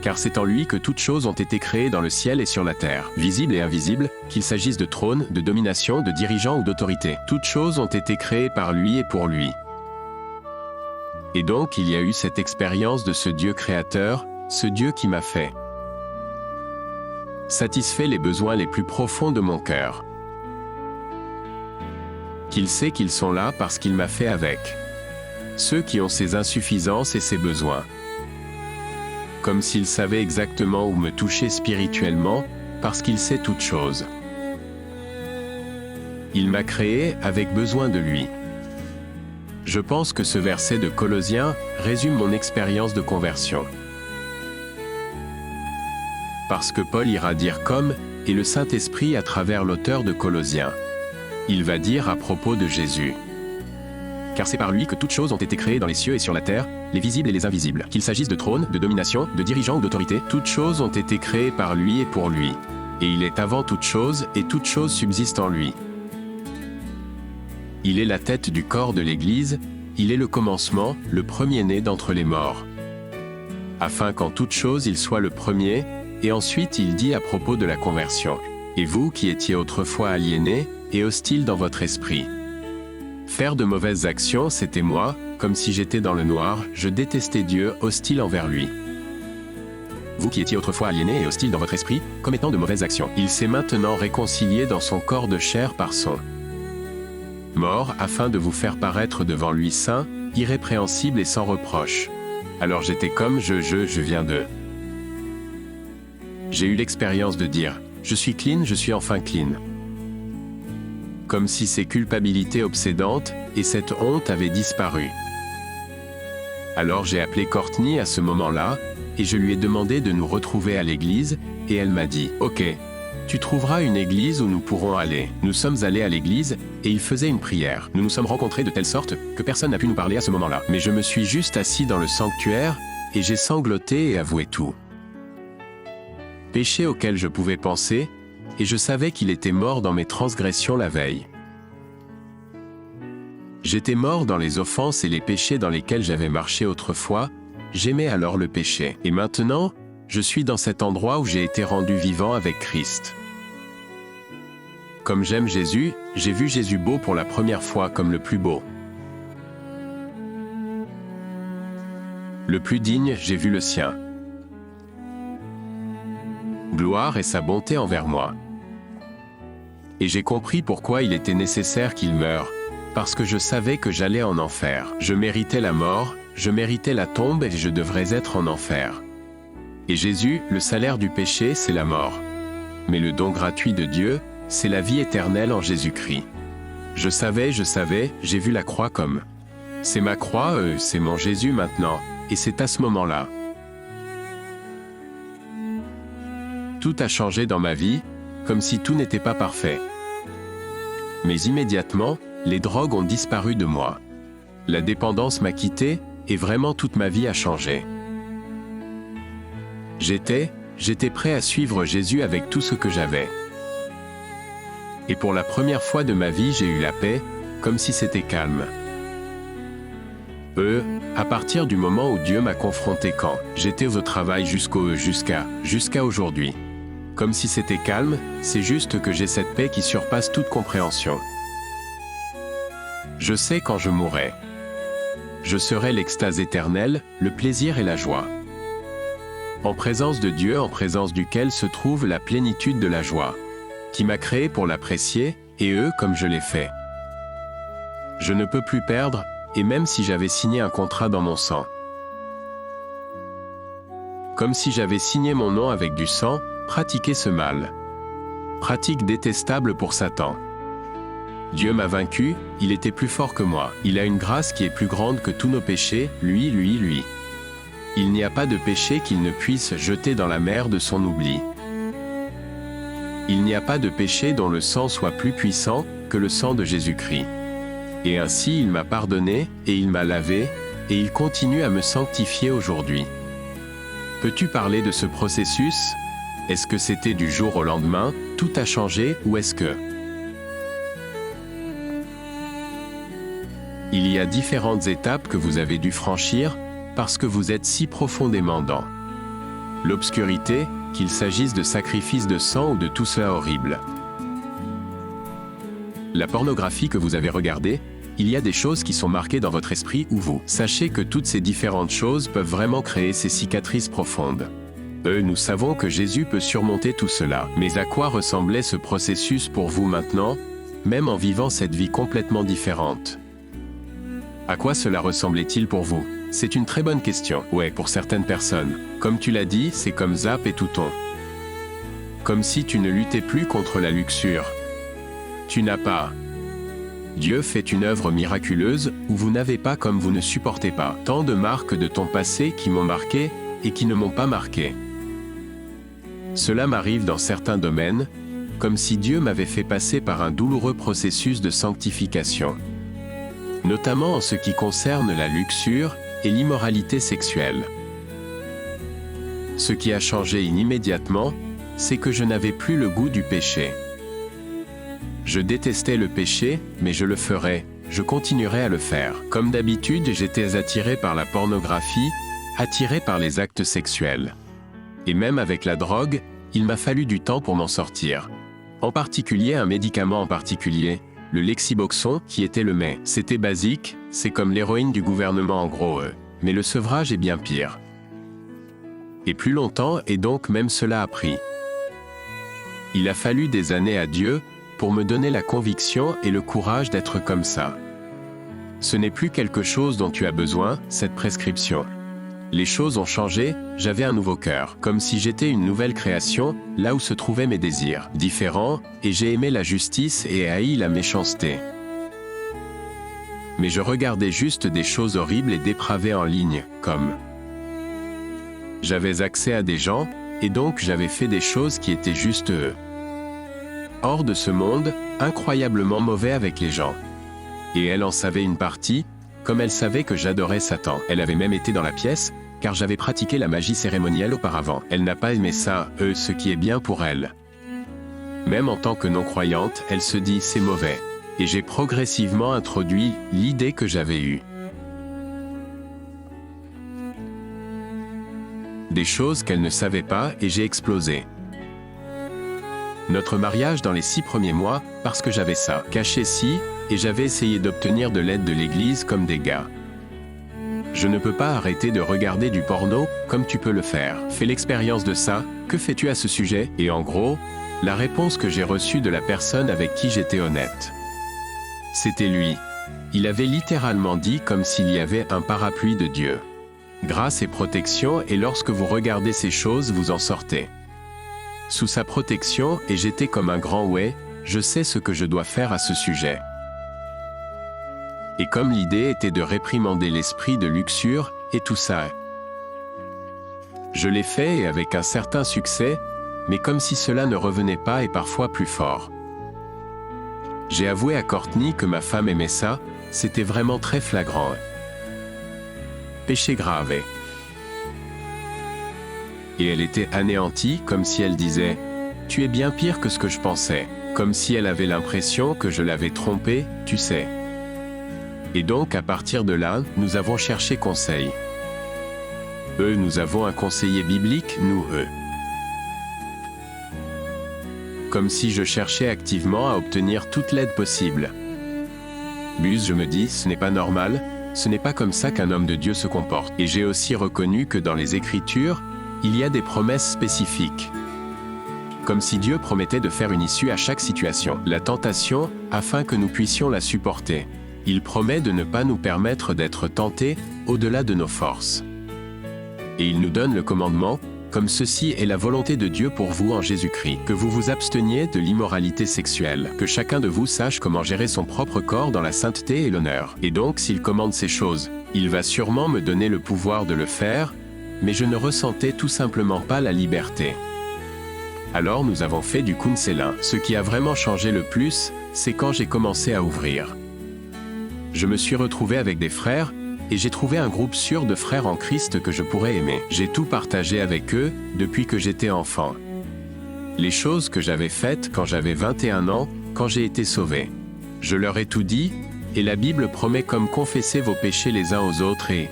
Car c'est en lui que toutes choses ont été créées dans le ciel et sur la terre, visibles et invisibles, qu'il s'agisse de trône, de domination, de dirigeants ou d'autorité. Toutes choses ont été créées par lui et pour lui. Et donc il y a eu cette expérience de ce Dieu créateur, ce Dieu qui m'a fait satisfait les besoins les plus profonds de mon cœur. Qu'il sait qu'ils sont là parce qu'il m'a fait avec ceux qui ont ses insuffisances et ses besoins. Comme s'il savait exactement où me toucher spirituellement, parce qu'il sait toutes choses. Il m'a créé avec besoin de lui. Je pense que ce verset de Colossiens résume mon expérience de conversion. Parce que Paul ira dire comme, et le Saint-Esprit à travers l'auteur de Colossiens. Il va dire à propos de Jésus. Car c'est par lui que toutes choses ont été créées dans les cieux et sur la terre, les visibles et les invisibles. Qu'il s'agisse de trône, de domination, de dirigeants ou d'autorité, toutes choses ont été créées par lui et pour lui. Et il est avant toutes choses, et toutes choses subsistent en lui. Il est la tête du corps de l'Église, il est le commencement, le premier-né d'entre les morts. Afin qu'en toutes choses il soit le premier, et ensuite il dit à propos de la conversion. Et vous qui étiez autrefois aliénés, et hostiles dans votre esprit. Faire de mauvaises actions, c'était moi, comme si j'étais dans le noir, je détestais Dieu, hostile envers lui. Vous qui étiez autrefois aliénés et hostiles dans votre esprit, commettant de mauvaises actions, il s'est maintenant réconcilié dans son corps de chair par son mort, afin de vous faire paraître devant lui saint, irrépréhensible et sans reproche. Alors j'étais comme je viens de. J'ai eu l'expérience de dire, je suis clean, je suis enfin clean. Comme si ces culpabilités obsédantes, et cette honte avaient disparu. Alors j'ai appelé Courtney à ce moment-là, et je lui ai demandé de nous retrouver à l'église, et elle m'a dit, ok, tu trouveras une église où nous pourrons aller. Nous sommes allés à l'église, et il faisait une prière. Nous nous sommes rencontrés de telle sorte, que personne n'a pu nous parler à ce moment-là. Mais je me suis juste assis dans le sanctuaire, et j'ai sangloté et avoué tout. Péché auquel je pouvais penser, et je savais qu'il était mort dans mes transgressions la veille. J'étais mort dans les offenses et les péchés dans lesquels j'avais marché autrefois, j'aimais alors le péché. Et maintenant, je suis dans cet endroit où j'ai été rendu vivant avec Christ. Comme j'aime Jésus, j'ai vu Jésus beau pour la première fois comme le plus beau. Le plus digne, j'ai vu le sien. Gloire et sa bonté envers moi. Et j'ai compris pourquoi il était nécessaire qu'il meure, parce que je savais que j'allais en enfer. Je méritais la mort, je méritais la tombe et je devrais être en enfer. Et Jésus, le salaire du péché, c'est la mort. Mais le don gratuit de Dieu, c'est la vie éternelle en Jésus-Christ. Je savais, j'ai vu la croix comme. C'est ma croix, c'est mon Jésus maintenant, et c'est à ce moment-là. Tout a changé dans ma vie, comme si tout n'était pas parfait. Mais immédiatement, les drogues ont disparu de moi. La dépendance m'a quitté, et vraiment toute ma vie a changé. J'étais prêt à suivre Jésus avec tout ce que j'avais. Et pour la première fois de ma vie, j'ai eu la paix, comme si c'était calme. À partir du moment où Dieu m'a confronté quand j'étais au travail jusqu'à aujourd'hui. Comme si c'était calme, c'est juste que j'ai cette paix qui surpasse toute compréhension. Je sais quand je mourrai. Je serai l'extase éternelle, le plaisir et la joie. En présence de Dieu, en présence duquel se trouve la plénitude de la joie, qui m'a créé pour l'apprécier, et comme je l'ai fait. Je ne peux plus perdre, et même si j'avais signé un contrat dans mon sang. Comme si j'avais signé mon nom avec du sang, pratiquer ce mal. Pratique détestable pour Satan. Dieu m'a vaincu, il était plus fort que moi. Il a une grâce qui est plus grande que tous nos péchés, lui. Il n'y a pas de péché qu'il ne puisse jeter dans la mer de son oubli. Il n'y a pas de péché dont le sang soit plus puissant que le sang de Jésus-Christ. Et ainsi il m'a pardonné, et il m'a lavé, et il continue à me sanctifier aujourd'hui. Peux-tu parler de ce processus? Est-ce que c'était du jour au lendemain, tout a changé, ou est-ce que... Il y a différentes étapes que vous avez dû franchir, parce que vous êtes si profondément dans l'obscurité, qu'il s'agisse de sacrifices de sang ou de tout cela horrible. La pornographie que vous avez regardée, il y a des choses qui sont marquées dans votre esprit ou vous. Sachez que toutes ces différentes choses peuvent vraiment créer ces cicatrices profondes. Nous savons que Jésus peut surmonter tout cela. Mais à quoi ressemblait ce processus pour vous maintenant, même en vivant cette vie complètement différente? À quoi cela ressemblait-il pour vous? C'est une très bonne question. Ouais, pour certaines personnes. Comme tu l'as dit, c'est comme Zap et Touton. Comme si tu ne luttais plus contre la luxure. Tu n'as pas. Dieu fait une œuvre miraculeuse, où vous n'avez pas comme vous ne supportez pas. Tant de marques de ton passé qui m'ont marqué, et qui ne m'ont pas marqué. Cela m'arrive dans certains domaines, comme si Dieu m'avait fait passer par un douloureux processus de sanctification. Notamment en ce qui concerne la luxure et l'immoralité sexuelle. Ce qui a changé immédiatement, c'est que je n'avais plus le goût du péché. Je détestais le péché, mais je le ferais, je continuerai à le faire. Comme d'habitude, j'étais attiré par la pornographie, attiré par les actes sexuels. Et même avec la drogue, il m'a fallu du temps pour m'en sortir. En particulier un médicament en particulier, le Lexiboxon, qui était le mais. C'était basique, c'est comme l'héroïne du gouvernement en gros, mais le sevrage est bien pire. Et plus longtemps, et donc même cela a pris. Il a fallu des années à Dieu, pour me donner la conviction et le courage d'être comme ça. Ce n'est plus quelque chose dont tu as besoin, cette prescription. Les choses ont changé, j'avais un nouveau cœur, comme si j'étais une nouvelle création, là où se trouvaient mes désirs, différents, et j'ai aimé la justice et haï la méchanceté. Mais je regardais juste des choses horribles et dépravées en ligne, comme... J'avais accès à des gens, et donc j'avais fait des choses qui étaient juste hors de ce monde, incroyablement mauvais avec les gens. Et elle en savait une partie, comme elle savait que j'adorais Satan. Elle avait même été dans la pièce, car j'avais pratiqué la magie cérémonielle auparavant. Elle n'a pas aimé ça, ce qui est bien pour elle. Même en tant que non-croyante, elle se dit « c'est mauvais ». Et j'ai progressivement introduit l'idée que j'avais eue. Des choses qu'elle ne savait pas et j'ai explosé. Notre mariage dans les 6 premiers mois, parce que j'avais ça, caché et j'avais essayé d'obtenir de l'aide de l'église comme des gars. Je ne peux pas arrêter de regarder du porno, comme tu peux le faire. Fais l'expérience de ça, que fais-tu à ce sujet? Et en gros, la réponse que j'ai reçue de la personne avec qui j'étais honnête. C'était lui. Il avait littéralement dit comme s'il y avait un parapluie de Dieu. Grâce et protection, et lorsque vous regardez ces choses, vous en sortez. sous sa protection et j'étais comme un grand ouais, je sais ce que je dois faire à ce sujet. Et comme l'idée était de réprimander l'esprit de luxure et tout ça. Je l'ai fait et avec un certain succès, mais comme si cela ne revenait pas et parfois plus fort. J'ai avoué à Courtney que ma femme aimait ça, c'était vraiment très flagrant. Péché grave. Et elle était anéantie comme si elle disait « Tu es bien pire que ce que je pensais », comme si elle avait l'impression que je l'avais trompée, tu sais. Et donc à partir de là, nous avons cherché conseil. Nous avons un conseiller biblique, nous, Comme si je cherchais activement à obtenir toute l'aide possible. Buzz, je me dis, ce n'est pas normal, ce n'est pas comme ça qu'un homme de Dieu se comporte. Et j'ai aussi reconnu que dans les Écritures, il y a des promesses spécifiques. Comme si Dieu promettait de faire une issue à chaque situation, la tentation, afin que nous puissions la supporter. Il promet de ne pas nous permettre d'être tentés au-delà de nos forces. Et il nous donne le commandement, comme ceci est la volonté de Dieu pour vous en Jésus-Christ, que vous vous absteniez de l'immoralité sexuelle, que chacun de vous sache comment gérer son propre corps dans la sainteté et l'honneur. Et donc s'il commande ces choses, il va sûrement me donner le pouvoir de le faire, mais je ne ressentais tout simplement pas la liberté. Alors nous avons fait du counseling. Ce qui a vraiment changé le plus, c'est quand j'ai commencé à ouvrir. Je me suis retrouvé avec des frères, et j'ai trouvé un groupe sûr de frères en Christ que je pourrais aimer. J'ai tout partagé avec eux, depuis que j'étais enfant. Les choses que j'avais faites quand j'avais 21 ans, quand j'ai été sauvé. Je leur ai tout dit, et la Bible promet comme confesser vos péchés les uns aux autres et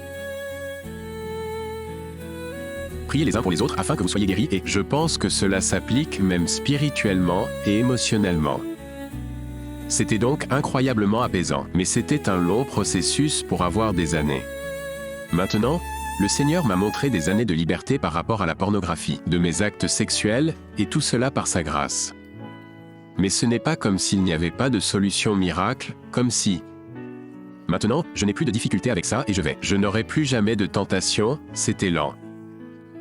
priez les uns pour les autres afin que vous soyez guéris, et je pense que cela s'applique même spirituellement et émotionnellement. C'était donc incroyablement apaisant, mais c'était un long processus pour avoir des années. Maintenant, le Seigneur m'a montré des années de liberté par rapport à la pornographie, de mes actes sexuels, et tout cela par sa grâce. Mais ce n'est pas comme s'il n'y avait pas de solution miracle, comme si... Maintenant, je n'ai plus de difficulté avec ça et je n'aurai plus jamais de tentation, c'était lent.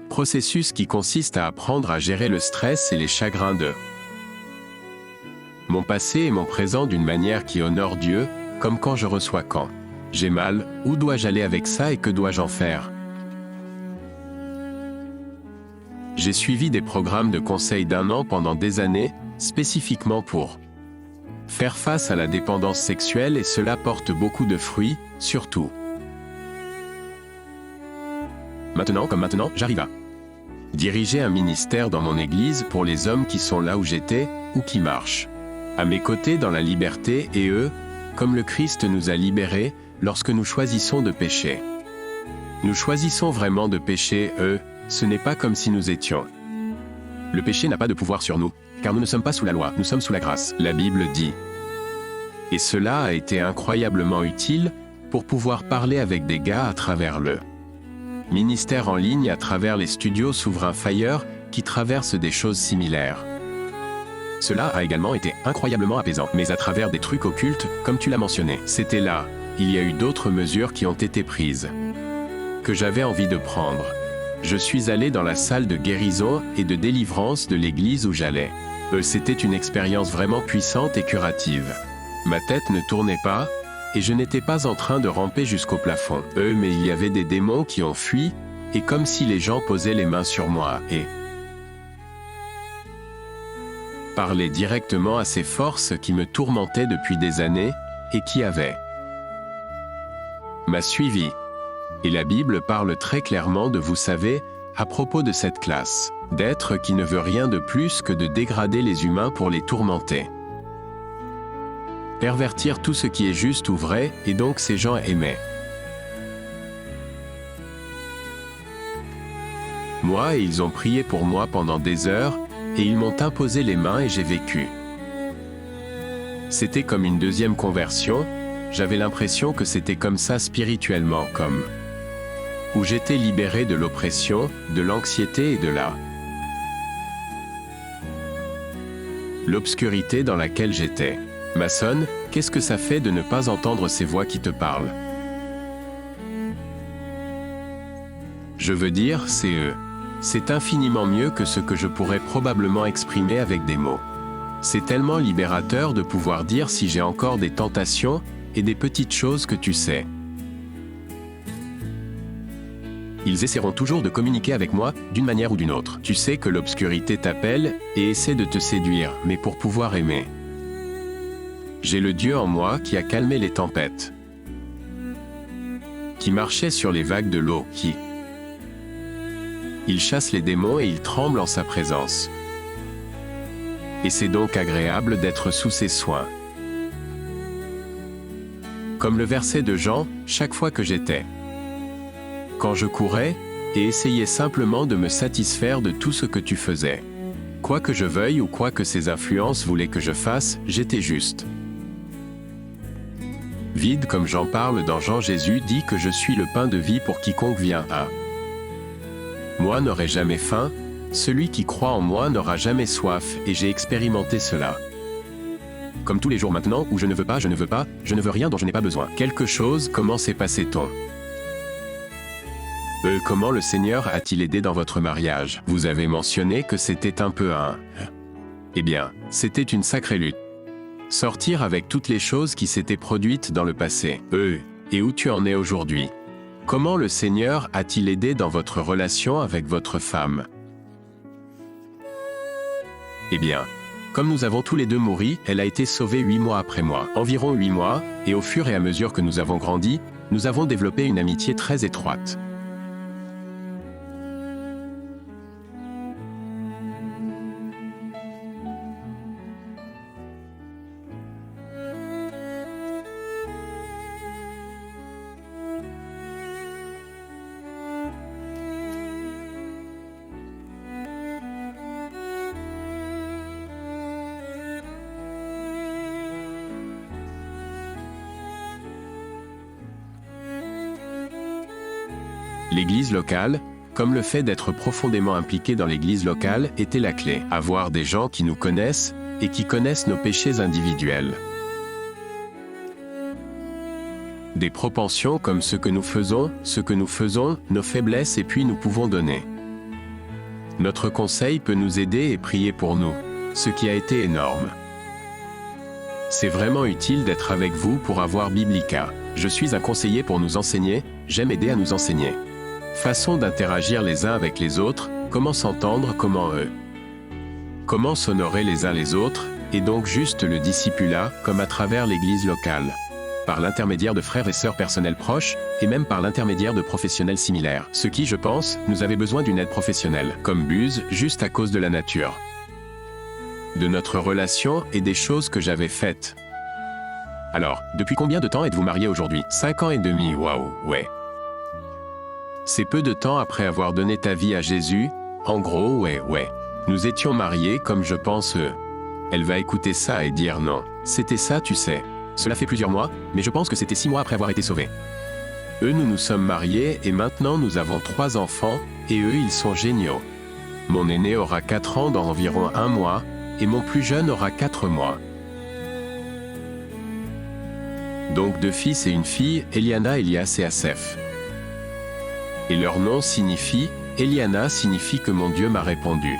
Processus qui consiste à apprendre à gérer le stress et les chagrins de mon passé et mon présent d'une manière qui honore Dieu, comme quand je reçois quand j'ai mal, où dois-je aller avec ça et que dois-je en faire? J'ai suivi des programmes de conseil d'1 an pendant des années, spécifiquement pour faire face à la dépendance sexuelle et cela porte beaucoup de fruits, surtout. Maintenant, j'arrive à diriger un ministère dans mon église pour les hommes qui sont là où j'étais, ou qui marchent à mes côtés dans la liberté et eux, comme le Christ nous a libérés, lorsque nous choisissons de pécher. Nous choisissons vraiment de pécher, ce n'est pas comme si nous étions. Le péché n'a pas de pouvoir sur nous, car nous ne sommes pas sous la loi, nous sommes sous la grâce, la Bible dit. Et cela a été incroyablement utile pour pouvoir parler avec des gars à travers le ministère en ligne à travers les studios Souverain Fire qui traversent des choses similaires. Cela a également été incroyablement apaisant, mais à travers des trucs occultes, comme tu l'as mentionné. C'était là, il y a eu d'autres mesures qui ont été prises, que j'avais envie de prendre. Je suis allé dans la salle de guérison et de délivrance de l'église où j'allais. C'était une expérience vraiment puissante et curative. Ma tête ne tournait pas, et je n'étais pas en train de ramper jusqu'au plafond. Mais il y avait des démons qui ont fui, et comme si les gens posaient les mains sur moi, et parlaient directement à ces forces qui me tourmentaient depuis des années, et qui m'a suivi. Et la Bible parle très clairement de, vous savez, à propos de cette classe, d'être qui ne veut rien de plus que de dégrader les humains pour les tourmenter. Pervertir tout ce qui est juste ou vrai, et donc ces gens aimaient. Moi et ils ont prié pour moi pendant des heures, et ils m'ont imposé les mains et j'ai vécu. C'était comme une deuxième conversion, j'avais l'impression que c'était comme ça spirituellement, comme où j'étais libéré de l'oppression, de l'anxiété et de l'obscurité dans laquelle j'étais. Mason, qu'est-ce que ça fait de ne pas entendre ces voix qui te parlent? Je veux dire, c'est eux. C'est infiniment mieux que ce que je pourrais probablement exprimer avec des mots. C'est tellement libérateur de pouvoir dire si j'ai encore des tentations et des petites choses que tu sais. Ils essaieront toujours de communiquer avec moi d'une manière ou d'une autre. Tu sais que l'obscurité t'appelle et essaie de te séduire, mais pour pouvoir aimer. J'ai le Dieu en moi qui a calmé les tempêtes, qui marchait sur les vagues de l'eau, qui... Il chasse les démons et il tremble en sa présence. Et c'est donc agréable d'être sous ses soins. Comme le verset de Jean, chaque fois que j'étais, quand je courais, et essayais simplement de me satisfaire de tout ce que tu faisais. Quoi que je veuille ou quoi que ces influences voulaient que je fasse, j'étais juste. Vide comme j'en parle dans Jean, Jésus dit que je suis le pain de vie pour quiconque vient à moi n'aurai jamais faim, celui qui croit en moi n'aura jamais soif, et j'ai expérimenté cela. Comme tous les jours maintenant où je ne veux pas, je ne veux rien dont je n'ai pas besoin. Quelque chose, comment s'est passé-t-on? Comment le Seigneur a-t-il aidé dans votre mariage? Vous avez mentionné que c'était un peu un... Eh bien, c'était une sacrée lutte. Sortir avec toutes les choses qui s'étaient produites dans le passé. Et où tu en es aujourd'hui? Comment le Seigneur a-t-il aidé dans votre relation avec votre femme? Eh bien, comme nous avons tous les deux mouru, elle a été sauvée 8 mois après moi. Environ 8 mois, et au fur et à mesure que nous avons grandi, nous avons développé une amitié très étroite. L'église locale, comme le fait d'être profondément impliqué dans l'église locale, était la clé. Avoir des gens qui nous connaissent et qui connaissent nos péchés individuels. Des propensions comme ce que nous faisons, nos faiblesses et puis nous pouvons donner. Notre conseil peut nous aider et prier pour nous, ce qui a été énorme. C'est vraiment utile d'être avec vous pour avoir Biblica. Je suis un conseiller pour nous enseigner, j'aime aider à nous enseigner. Façon d'interagir les uns avec les autres, comment s'entendre, comment s'honorer les uns les autres, et donc juste le discipulat, comme à travers l'église locale. Par l'intermédiaire de frères et sœurs personnels proches, et même par l'intermédiaire de professionnels similaires. Ce qui, je pense, nous avait besoin d'une aide professionnelle, comme Buzz, juste à cause de la nature de notre relation et des choses que j'avais faites. Alors, depuis combien de temps êtes-vous mariés aujourd'hui? 5 ans et demi, waouh, ouais. C'est peu de temps après avoir donné ta vie à Jésus, en gros, ouais. Nous étions mariés comme je pense Elle va écouter ça et dire non. C'était ça, tu sais. Cela fait plusieurs mois, mais je pense que c'était 6 mois après avoir été sauvés. Nous nous sommes mariés et maintenant nous avons 3 enfants, et ils sont géniaux. Mon aîné aura 4 ans dans environ 1 mois, et mon plus jeune aura 4 mois. Donc 2 fils et une fille, Eliana, Elias et Aseph. Et leur nom signifie, Eliana signifie que mon Dieu m'a répondu.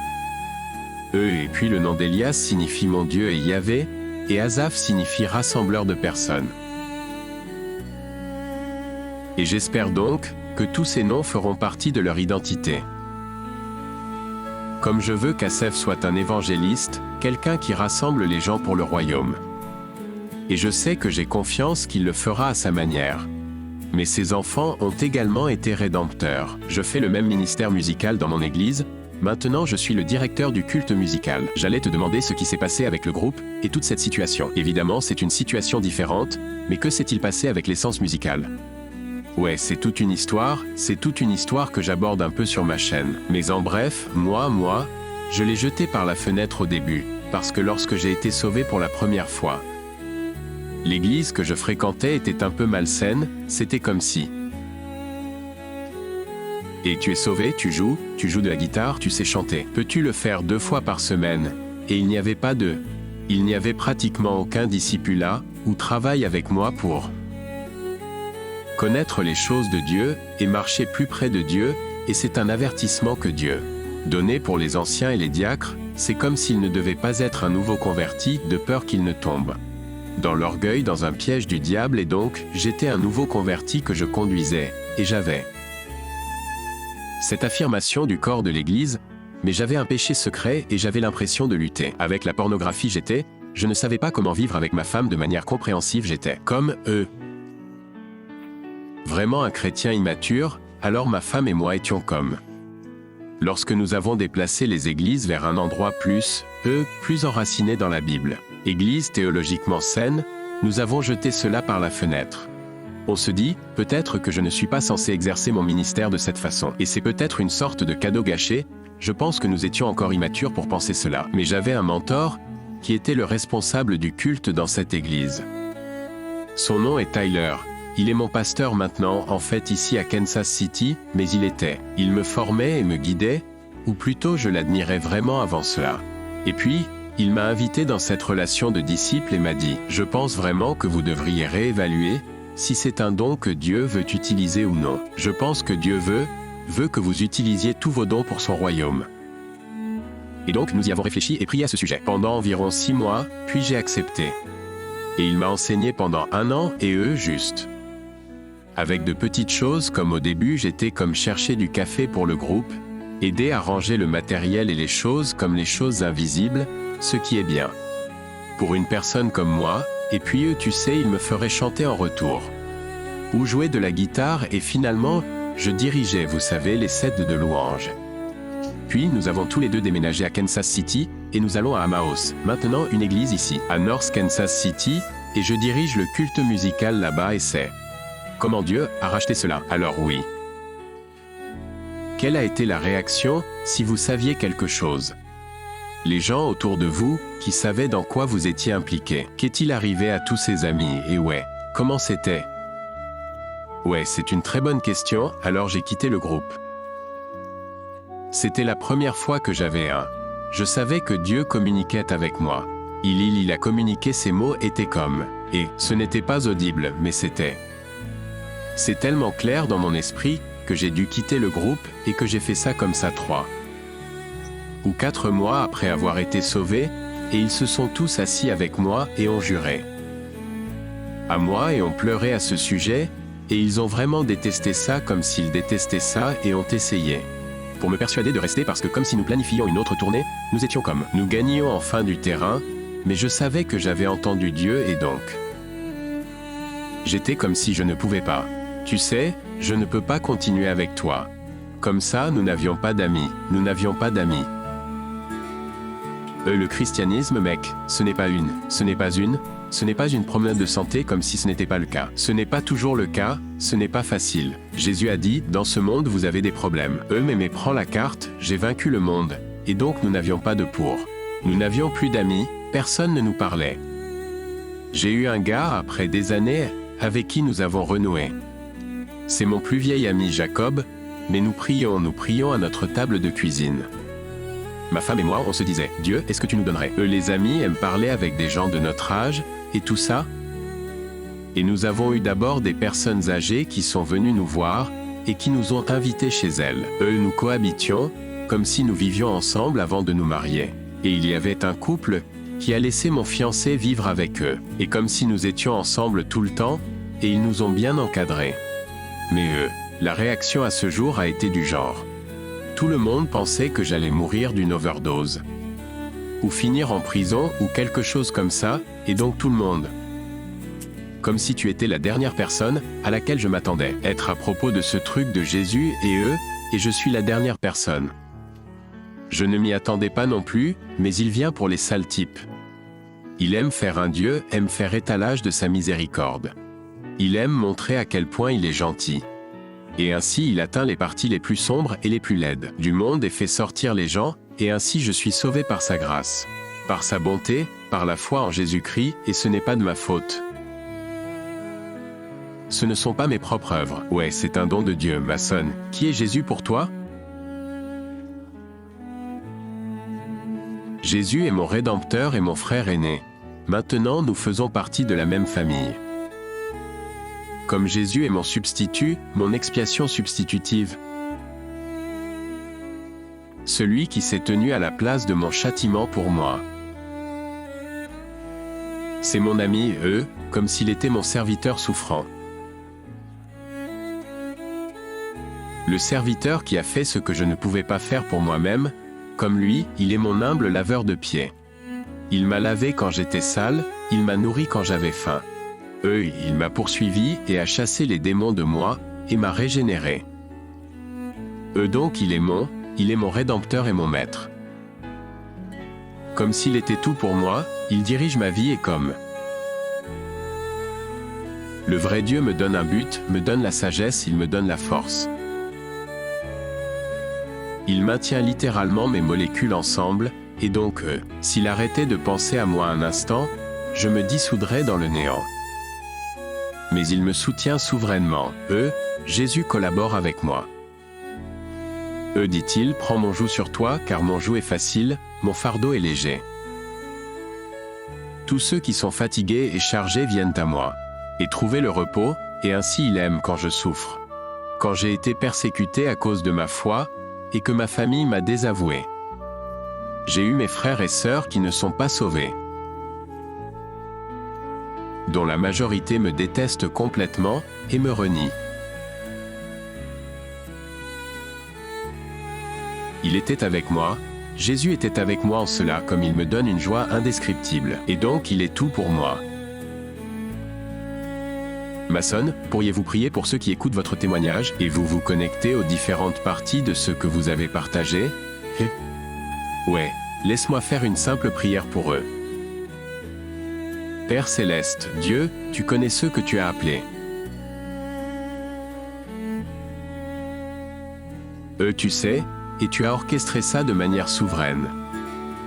Et puis le nom d'Elias signifie mon Dieu est Yahvé, et Asaph signifie rassembleur de personnes. Et j'espère donc que tous ces noms feront partie de leur identité. Comme je veux qu'Asaph soit un évangéliste, quelqu'un qui rassemble les gens pour le royaume. Et je sais que j'ai confiance qu'il le fera à sa manière. Mais ces enfants ont également été rédempteurs. Je fais le même ministère musical dans mon église. Maintenant, je suis le directeur du culte musical. J'allais te demander ce qui s'est passé avec le groupe et toute cette situation. Évidemment, c'est une situation différente, mais que s'est-il passé avec l'essence musicale? Ouais, c'est toute une histoire que j'aborde un peu sur ma chaîne. Mais en bref, moi, je l'ai jeté par la fenêtre au début, parce que lorsque j'ai été sauvé pour la première fois, l'église que je fréquentais était un peu malsaine, c'était comme si... Et tu es sauvé, tu joues de la guitare, tu sais chanter. Peux-tu le faire 2 fois par semaine? Et il n'y avait pratiquement aucun discipulat ou travail avec moi pour connaître les choses de Dieu et marcher plus près de Dieu et c'est un avertissement que Dieu donnait pour les anciens et les diacres, c'est comme s'ils ne devaient pas être un nouveau converti, de peur qu'ils ne tombent dans l'orgueil, dans un piège du diable, et donc, j'étais un nouveau converti que je conduisais, et j'avais cette affirmation du corps de l'Église, mais j'avais un péché secret et j'avais l'impression de lutter. Avec la pornographie je ne savais pas comment vivre avec ma femme de manière compréhensive, j'étais comme eux. Vraiment un chrétien immature, alors ma femme et moi étions comme. Lorsque nous avons déplacé les églises vers un endroit plus enraciné dans la Bible, église théologiquement saine, nous avons jeté cela par la fenêtre. On se dit, peut-être que je ne suis pas censé exercer mon ministère de cette façon. Et c'est peut-être une sorte de cadeau gâché, je pense que nous étions encore immatures pour penser cela. Mais j'avais un mentor, qui était le responsable du culte dans cette église. Son nom est Tyler. Il est mon pasteur maintenant, en fait ici à Kansas City, mais il me formait et me guidait, ou plutôt je l'admirais vraiment avant cela. Et puis, il m'a invité dans cette relation de disciple et m'a dit, je pense vraiment que vous devriez réévaluer, si c'est un don que Dieu veut utiliser ou non. Je pense que Dieu veut que vous utilisiez tous vos dons pour son royaume. Et donc nous y avons réfléchi et prié à ce sujet. Pendant environ 6 mois, puis j'ai accepté. Et il m'a enseigné pendant 1 an et juste. Avec de petites choses comme au début j'étais comme chercher du café pour le groupe, aider à ranger le matériel et les choses comme les choses invisibles, ce qui est bien. Pour une personne comme moi, et puis eux tu sais ils me feraient chanter en retour. Ou jouer de la guitare et finalement, je dirigeais vous savez les sets de louanges. Puis nous avons tous les deux déménagé à Kansas City, et nous allons à Emmaus, maintenant une église ici, à North Kansas City, et je dirige le culte musical là-bas et c'est comment Dieu a racheté cela, alors oui. Quelle a été la réaction, si vous saviez quelque chose? Les gens autour de vous, qui savaient dans quoi vous étiez impliqués. Qu'est-il arrivé à tous ces amis, et comment c'était? C'est une très bonne question, alors j'ai quitté le groupe. C'était la première fois que je savais que Dieu communiquait avec moi. Il a communiqué, ces mots étaient comme, et ce n'était pas audible, mais c'était. C'est tellement clair dans mon esprit, que j'ai dû quitter le groupe, et que j'ai fait ça comme ça 3 ou 4 mois après avoir été sauvé, et ils se sont tous assis avec moi et ont juré à moi et ont pleuré à ce sujet, et ils ont vraiment détesté ça comme s'ils détestaient ça et ont essayé pour me persuader de rester parce que comme si nous planifions une autre tournée, nous étions comme, nous gagnions enfin du terrain, mais je savais que j'avais entendu Dieu et donc j'étais comme si je ne pouvais pas. Tu sais, je ne peux pas continuer avec toi. Comme ça, nous n'avions pas d'amis. Le christianisme, mec, ce n'est pas une promenade de santé comme si ce n'était pas le cas. Ce n'est pas toujours le cas, ce n'est pas facile. Jésus a dit, dans ce monde vous avez des problèmes. Mais prends la carte, j'ai vaincu le monde. Et donc nous n'avions pas de pour. Nous n'avions plus d'amis, personne ne nous parlait. J'ai eu un gars, après des années, avec qui nous avons renoué. C'est mon plus vieil ami Jacob, mais nous prions à notre table de cuisine. Ma femme et moi, on se disait, Dieu, est-ce que tu nous donnerais? Les amis aiment parler avec des gens de notre âge, et tout ça. Et nous avons eu d'abord des personnes âgées qui sont venues nous voir, et qui nous ont invités chez elles. Nous cohabitions, comme si nous vivions ensemble avant de nous marier. Et il y avait un couple, qui a laissé mon fiancé vivre avec eux. Et comme si nous étions ensemble tout le temps, et ils nous ont bien encadrés. Mais la réaction à ce jour a été du genre. Tout le monde pensait que j'allais mourir d'une overdose. Ou finir en prison, ou quelque chose comme ça, et donc tout le monde. Comme si tu étais la dernière personne à laquelle je m'attendais. Être à propos de ce truc de Jésus et je suis la dernière personne. Je ne m'y attendais pas non plus, mais il vient pour les sales types. Il aime faire un Dieu, aime faire étalage de sa miséricorde. Il aime montrer à quel point il est gentil. Et ainsi il atteint les parties les plus sombres et les plus laides du monde et fait sortir les gens, et ainsi je suis sauvé par sa grâce. Par sa bonté, par la foi en Jésus-Christ, et ce n'est pas de ma faute. Ce ne sont pas mes propres œuvres. C'est un don de Dieu, Mason. Qui est Jésus pour toi? Jésus est mon Rédempteur et mon frère aîné. Maintenant nous faisons partie de la même famille. Comme Jésus est mon substitut, mon expiation substitutive. celui qui s'est tenu à la place de mon châtiment pour moi. C'est mon ami, comme s'il était mon serviteur souffrant. Le serviteur qui a fait ce que je ne pouvais pas faire pour moi-même, comme lui, il est mon humble laveur de pieds. Il m'a lavé quand j'étais sale, il m'a nourri quand j'avais faim. Il m'a poursuivi et a chassé les démons de moi, et m'a régénéré. Donc il est mon Rédempteur et mon Maître. Comme s'il était tout pour moi, il dirige ma vie et comme le vrai Dieu me donne un but, me donne la sagesse, il me donne la force. Il maintient littéralement mes molécules ensemble, et donc, s'il arrêtait de penser à moi un instant, je me dissoudrais dans le néant. Mais il me soutient souverainement. Jésus collabore avec moi. Dit-il, prends mon joug sur toi, car mon joug est facile, mon fardeau est léger. Tous ceux qui sont fatigués et chargés viennent à moi, et trouver le repos, et ainsi il aime quand je souffre. Quand j'ai été persécuté à cause de ma foi, et que ma famille m'a désavoué. J'ai eu mes frères et sœurs qui ne sont pas sauvés, dont la majorité me déteste complètement et me renie. Il était avec moi, Jésus était avec moi en cela comme il me donne une joie indescriptible, et donc il est tout pour moi. Maçonne, pourriez-vous prier pour ceux qui écoutent votre témoignage et vous vous connectez aux différentes parties de ce que vous avez partagé? Ouais, laisse-moi faire une simple prière pour eux. Père Céleste, Dieu, tu connais ceux que tu as appelés. Tu sais, et tu as orchestré ça de manière souveraine.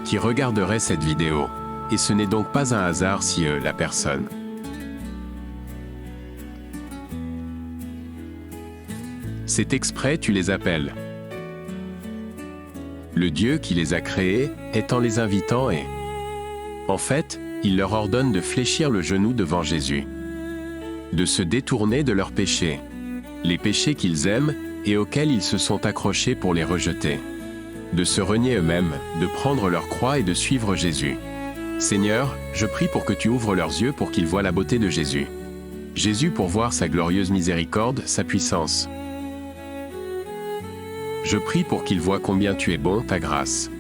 Qui regarderait cette vidéo? Et ce n'est donc pas un hasard si la personne. C'est exprès, tu les appelles. Le Dieu qui les a créés est en les invitant et, en fait, il leur ordonne de fléchir le genou devant Jésus, de se détourner de leurs péchés, les péchés qu'ils aiment et auxquels ils se sont accrochés pour les rejeter, de se renier eux-mêmes, de prendre leur croix et de suivre Jésus. Seigneur, je prie pour que tu ouvres leurs yeux pour qu'ils voient la beauté de Jésus. Jésus pour voir sa glorieuse miséricorde, sa puissance. Je prie pour qu'ils voient combien tu es bon, ta grâce.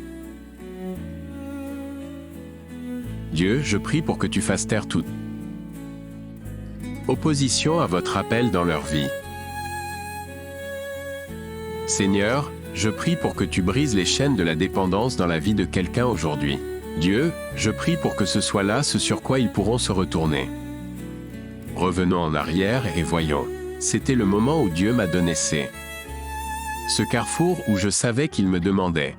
Dieu, je prie pour que tu fasses taire toute opposition à votre appel dans leur vie. Seigneur, je prie pour que tu brises les chaînes de la dépendance dans la vie de quelqu'un aujourd'hui. Dieu, je prie pour que ce soit là ce sur quoi ils pourront se retourner. Revenons en arrière et voyons. C'était le moment où Dieu m'a donné ce carrefour où je savais qu'il me demandait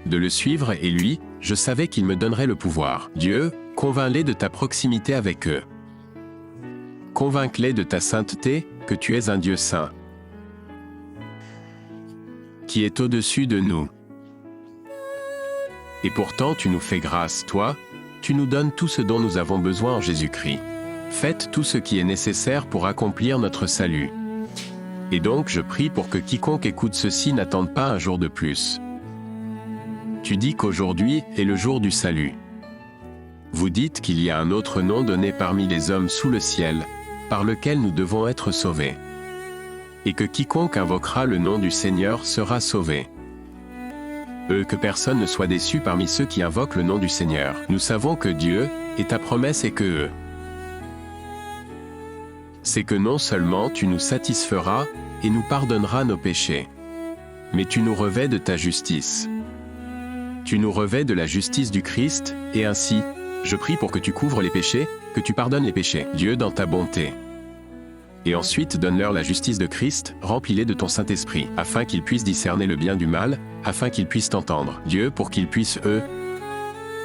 de le suivre et lui, je savais qu'il me donnerait le pouvoir. Dieu, convainc-les de ta proximité avec eux. Convainc-les de ta sainteté, que tu es un Dieu saint, qui est au-dessus de nous. Et pourtant tu nous fais grâce, toi, tu nous donnes tout ce dont nous avons besoin en Jésus-Christ. Faites tout ce qui est nécessaire pour accomplir notre salut. Et donc je prie pour que quiconque écoute ceci n'attende pas un jour de plus. Tu dis qu'aujourd'hui est le jour du salut. Vous dites qu'il y a un autre nom donné parmi les hommes sous le ciel, par lequel nous devons être sauvés. Et que quiconque invoquera le nom du Seigneur sera sauvé. Que personne ne soit déçu parmi ceux qui invoquent le nom du Seigneur. Nous savons que Dieu, et ta promesse est que c'est que non seulement tu nous satisferas et nous pardonneras nos péchés, mais tu nous revêts de ta justice. Tu nous revêts de la justice du Christ, et ainsi, je prie pour que tu couvres les péchés, que tu pardonnes les péchés, Dieu dans ta bonté. Et ensuite donne-leur la justice de Christ, remplis-les de ton Saint-Esprit, afin qu'ils puissent discerner le bien du mal, afin qu'ils puissent t'entendre, Dieu, pour qu'ils puissent,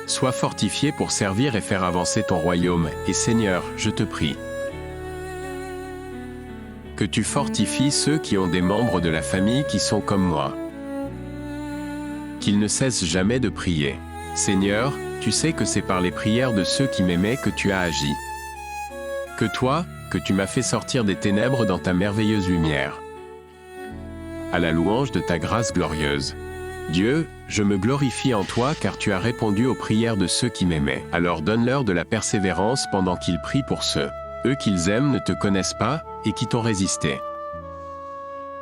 soient fortifiés pour servir et faire avancer ton royaume, et Seigneur, je te prie que tu fortifies ceux qui ont des membres de la famille qui sont comme moi. Qu'ils ne cessent jamais de prier. Seigneur, tu sais que c'est par les prières de ceux qui m'aimaient que tu as agi. Que toi, que tu m'as fait sortir des ténèbres dans ta merveilleuse lumière. à la louange de ta grâce glorieuse. Dieu, je me glorifie en toi car tu as répondu aux prières de ceux qui m'aimaient. Alors donne-leur de la persévérance pendant qu'ils prient pour ceux, eux qu'ils aiment ne te connaissent pas et qui t'ont résisté.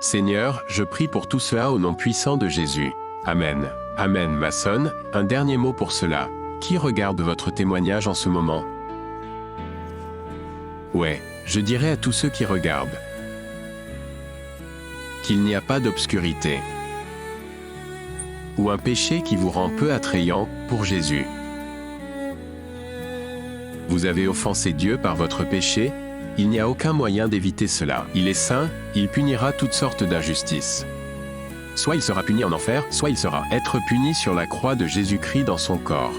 Seigneur, je prie pour tout cela au nom puissant de Jésus. Amen. Amen. Maçonne, un dernier mot pour cela. Qui regarde votre témoignage en ce moment? Ouais, je dirais à tous ceux qui regardent qu'il n'y a pas d'obscurité ou un péché qui vous rend peu attrayant pour Jésus. Vous avez offensé Dieu par votre péché, il n'y a aucun moyen d'éviter cela. Il est saint, il punira toutes sortes d'injustices. Soit il sera puni en enfer, soit il sera être puni sur la croix de Jésus-Christ dans son corps.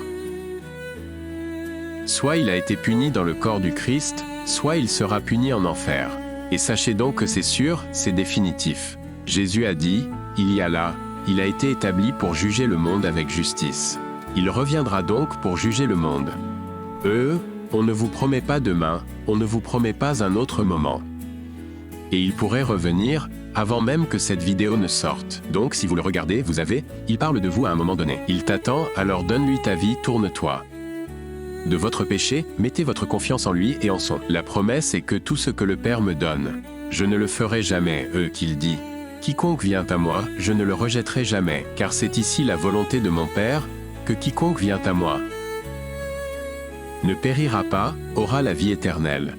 Soit il a été puni dans le corps du Christ, soit il sera puni en enfer. Et sachez donc que c'est sûr, c'est définitif. Jésus a dit, il y a là, il a été établi pour juger le monde avec justice. Il reviendra donc pour juger le monde. On ne vous promet pas demain, on ne vous promet pas un autre moment. Et il pourrait revenir, avant même que cette vidéo ne sorte. Donc si vous le regardez, il parle de vous à un moment donné. Il t'attend, alors donne-lui ta vie, tourne-toi de votre péché, mettez votre confiance en lui et en son. La promesse est que tout ce que le Père me donne, je ne le ferai jamais, qu'il dit. Quiconque vient à moi, je ne le rejetterai jamais, car c'est ici la volonté de mon Père, que quiconque vient à moi ne périra pas, aura la vie éternelle.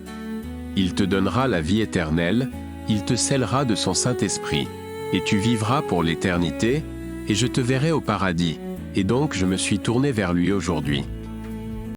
Il te donnera la vie éternelle, il te scellera de son Saint-Esprit, et tu vivras pour l'éternité, et je te verrai au paradis, et donc je me suis tourné vers lui aujourd'hui.